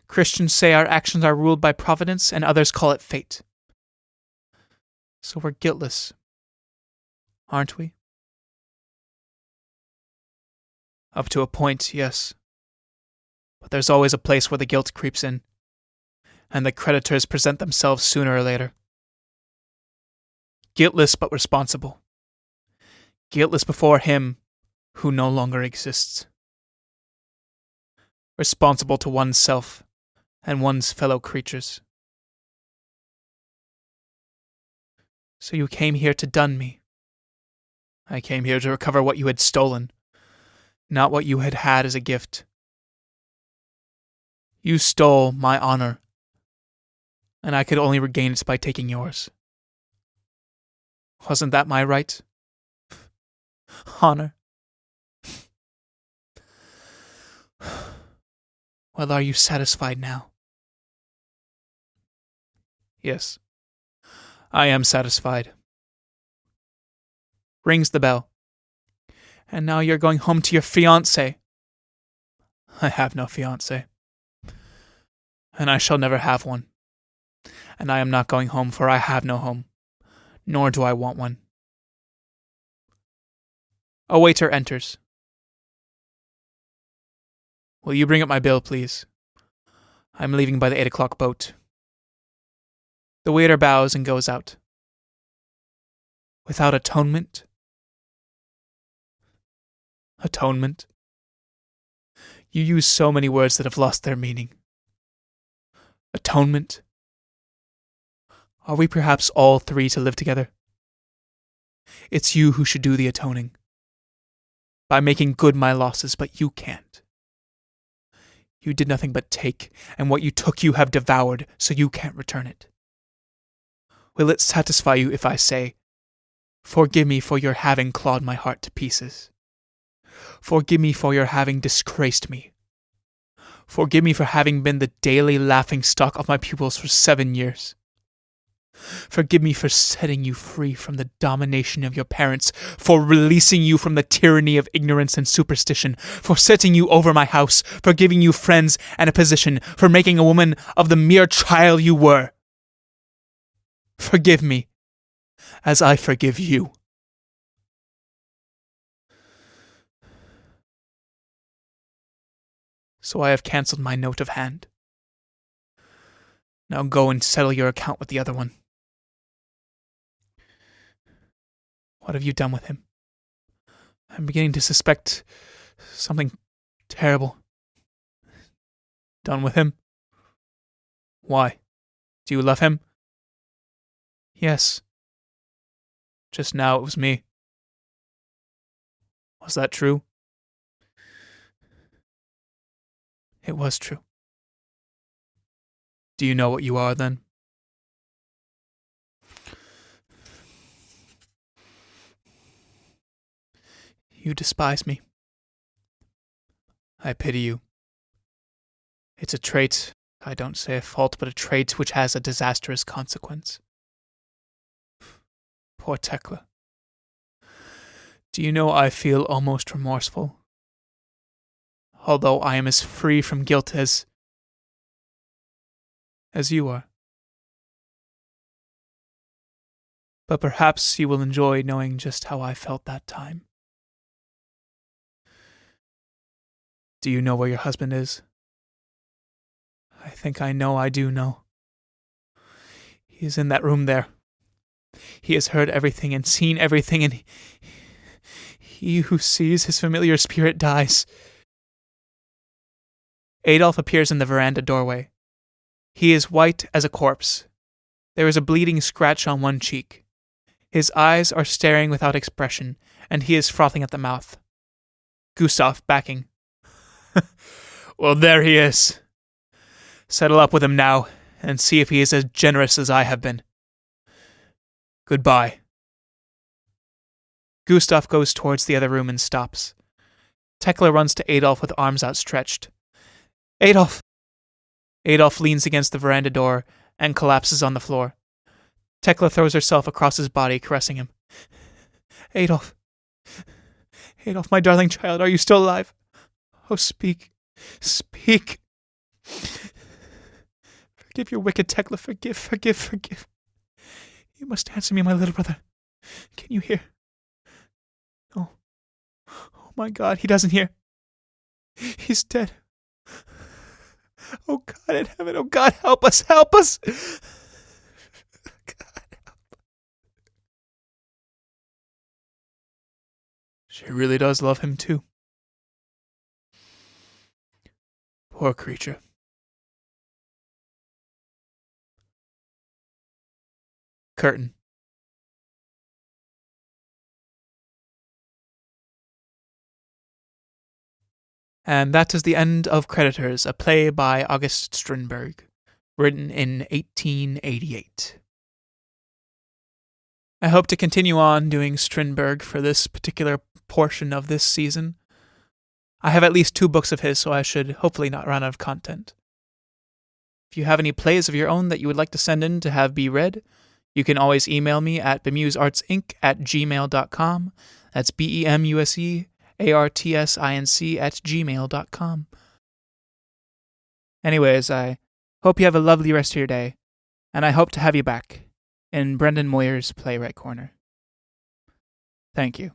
Christians say our actions are ruled by providence, and others call it fate. So we're guiltless, aren't we? Up to a point, yes. But there's always a place where the guilt creeps in, and the creditors present themselves sooner or later. Guiltless but responsible. Guiltless before him who no longer exists. Responsible to oneself and one's fellow creatures. So you came here to dun me. I came here to recover what you had stolen, not what you had had as a gift. You stole my honor, and I could only regain it by taking yours. Wasn't that my right? Honor? Well, are you satisfied now? Yes, I am satisfied. Rings the bell. And now you're going home to your fiancé. I have no fiancé. And I shall never have one. And I am not going home, for I have no home, nor do I want one. A waiter enters. Will you bring up my bill, please? I'm leaving by the 8 o'clock boat. The waiter bows and goes out. Without atonement? Atonement? You use so many words that have lost their meaning. Atonement? Are we perhaps all three to live together? It's you who should do the atoning. By making good my losses, but you can't. You did nothing but take, and what you took you have devoured, so you can't return it. Will it satisfy you if I say, forgive me for your having clawed my heart to pieces. Forgive me for your having disgraced me. Forgive me for having been the daily laughing stock of my pupils for 7 years. Forgive me for setting you free from the domination of your parents, for releasing you from the tyranny of ignorance and superstition, for setting you over my house, for giving you friends and a position, for making a woman of the mere child you were. Forgive me, as I forgive you. So I have cancelled my note of hand. Now go and settle your account with the other one. What have you done with him? I'm beginning to suspect something terrible. Done with him? Why? Do you love him? Yes. Just now it was me. Was that true? It was true. Do you know what you are then? You despise me. I pity you. It's a trait, I don't say a fault, but a trait which has a disastrous consequence. Poor Tekla. Do you know I feel almost remorseful? Although I am as free from guilt as you are. But perhaps you will enjoy knowing just how I felt that time. Do you know where your husband is? I think I know I do know. He is in that room there. He has heard everything and seen everything, and he who sees his familiar spirit dies. Adolf appears in the veranda doorway. He is white as a corpse. There is a bleeding scratch on one cheek. His eyes are staring without expression, and he is frothing at the mouth. Gustav backing. Well, there he is. Settle up with him now, and see if he is as generous as I have been. Goodbye. Gustav goes towards the other room and stops. Tekla runs to Adolf with arms outstretched. Adolf! Adolf leans against the veranda door and collapses on the floor. Tekla throws herself across his body, caressing him. Adolf! Adolf, my darling child, are you still alive? Oh, speak. Speak. Forgive your wicked Tekla. Forgive. You must answer me, my little brother. Can you hear? Oh my God, he doesn't hear. He's dead. Oh God in heaven, oh God, help us. God, help. She really does love him too. Poor creature. Curtain. And that is the end of Creditors, a play by August Strindberg, written in 1888. I hope to continue on doing Strindberg for this particular portion of this season. I have at least 2 books of his, so I should hopefully not run out of content. If you have any plays of your own that you would like to send in to have be read, you can always email me at bemuseartsinc@gmail.com. That's bemuseartsinc@gmail.com. Anyways, I hope you have a lovely rest of your day, and I hope to have you back in Brendan Moyer's Playwright Corner. Thank you.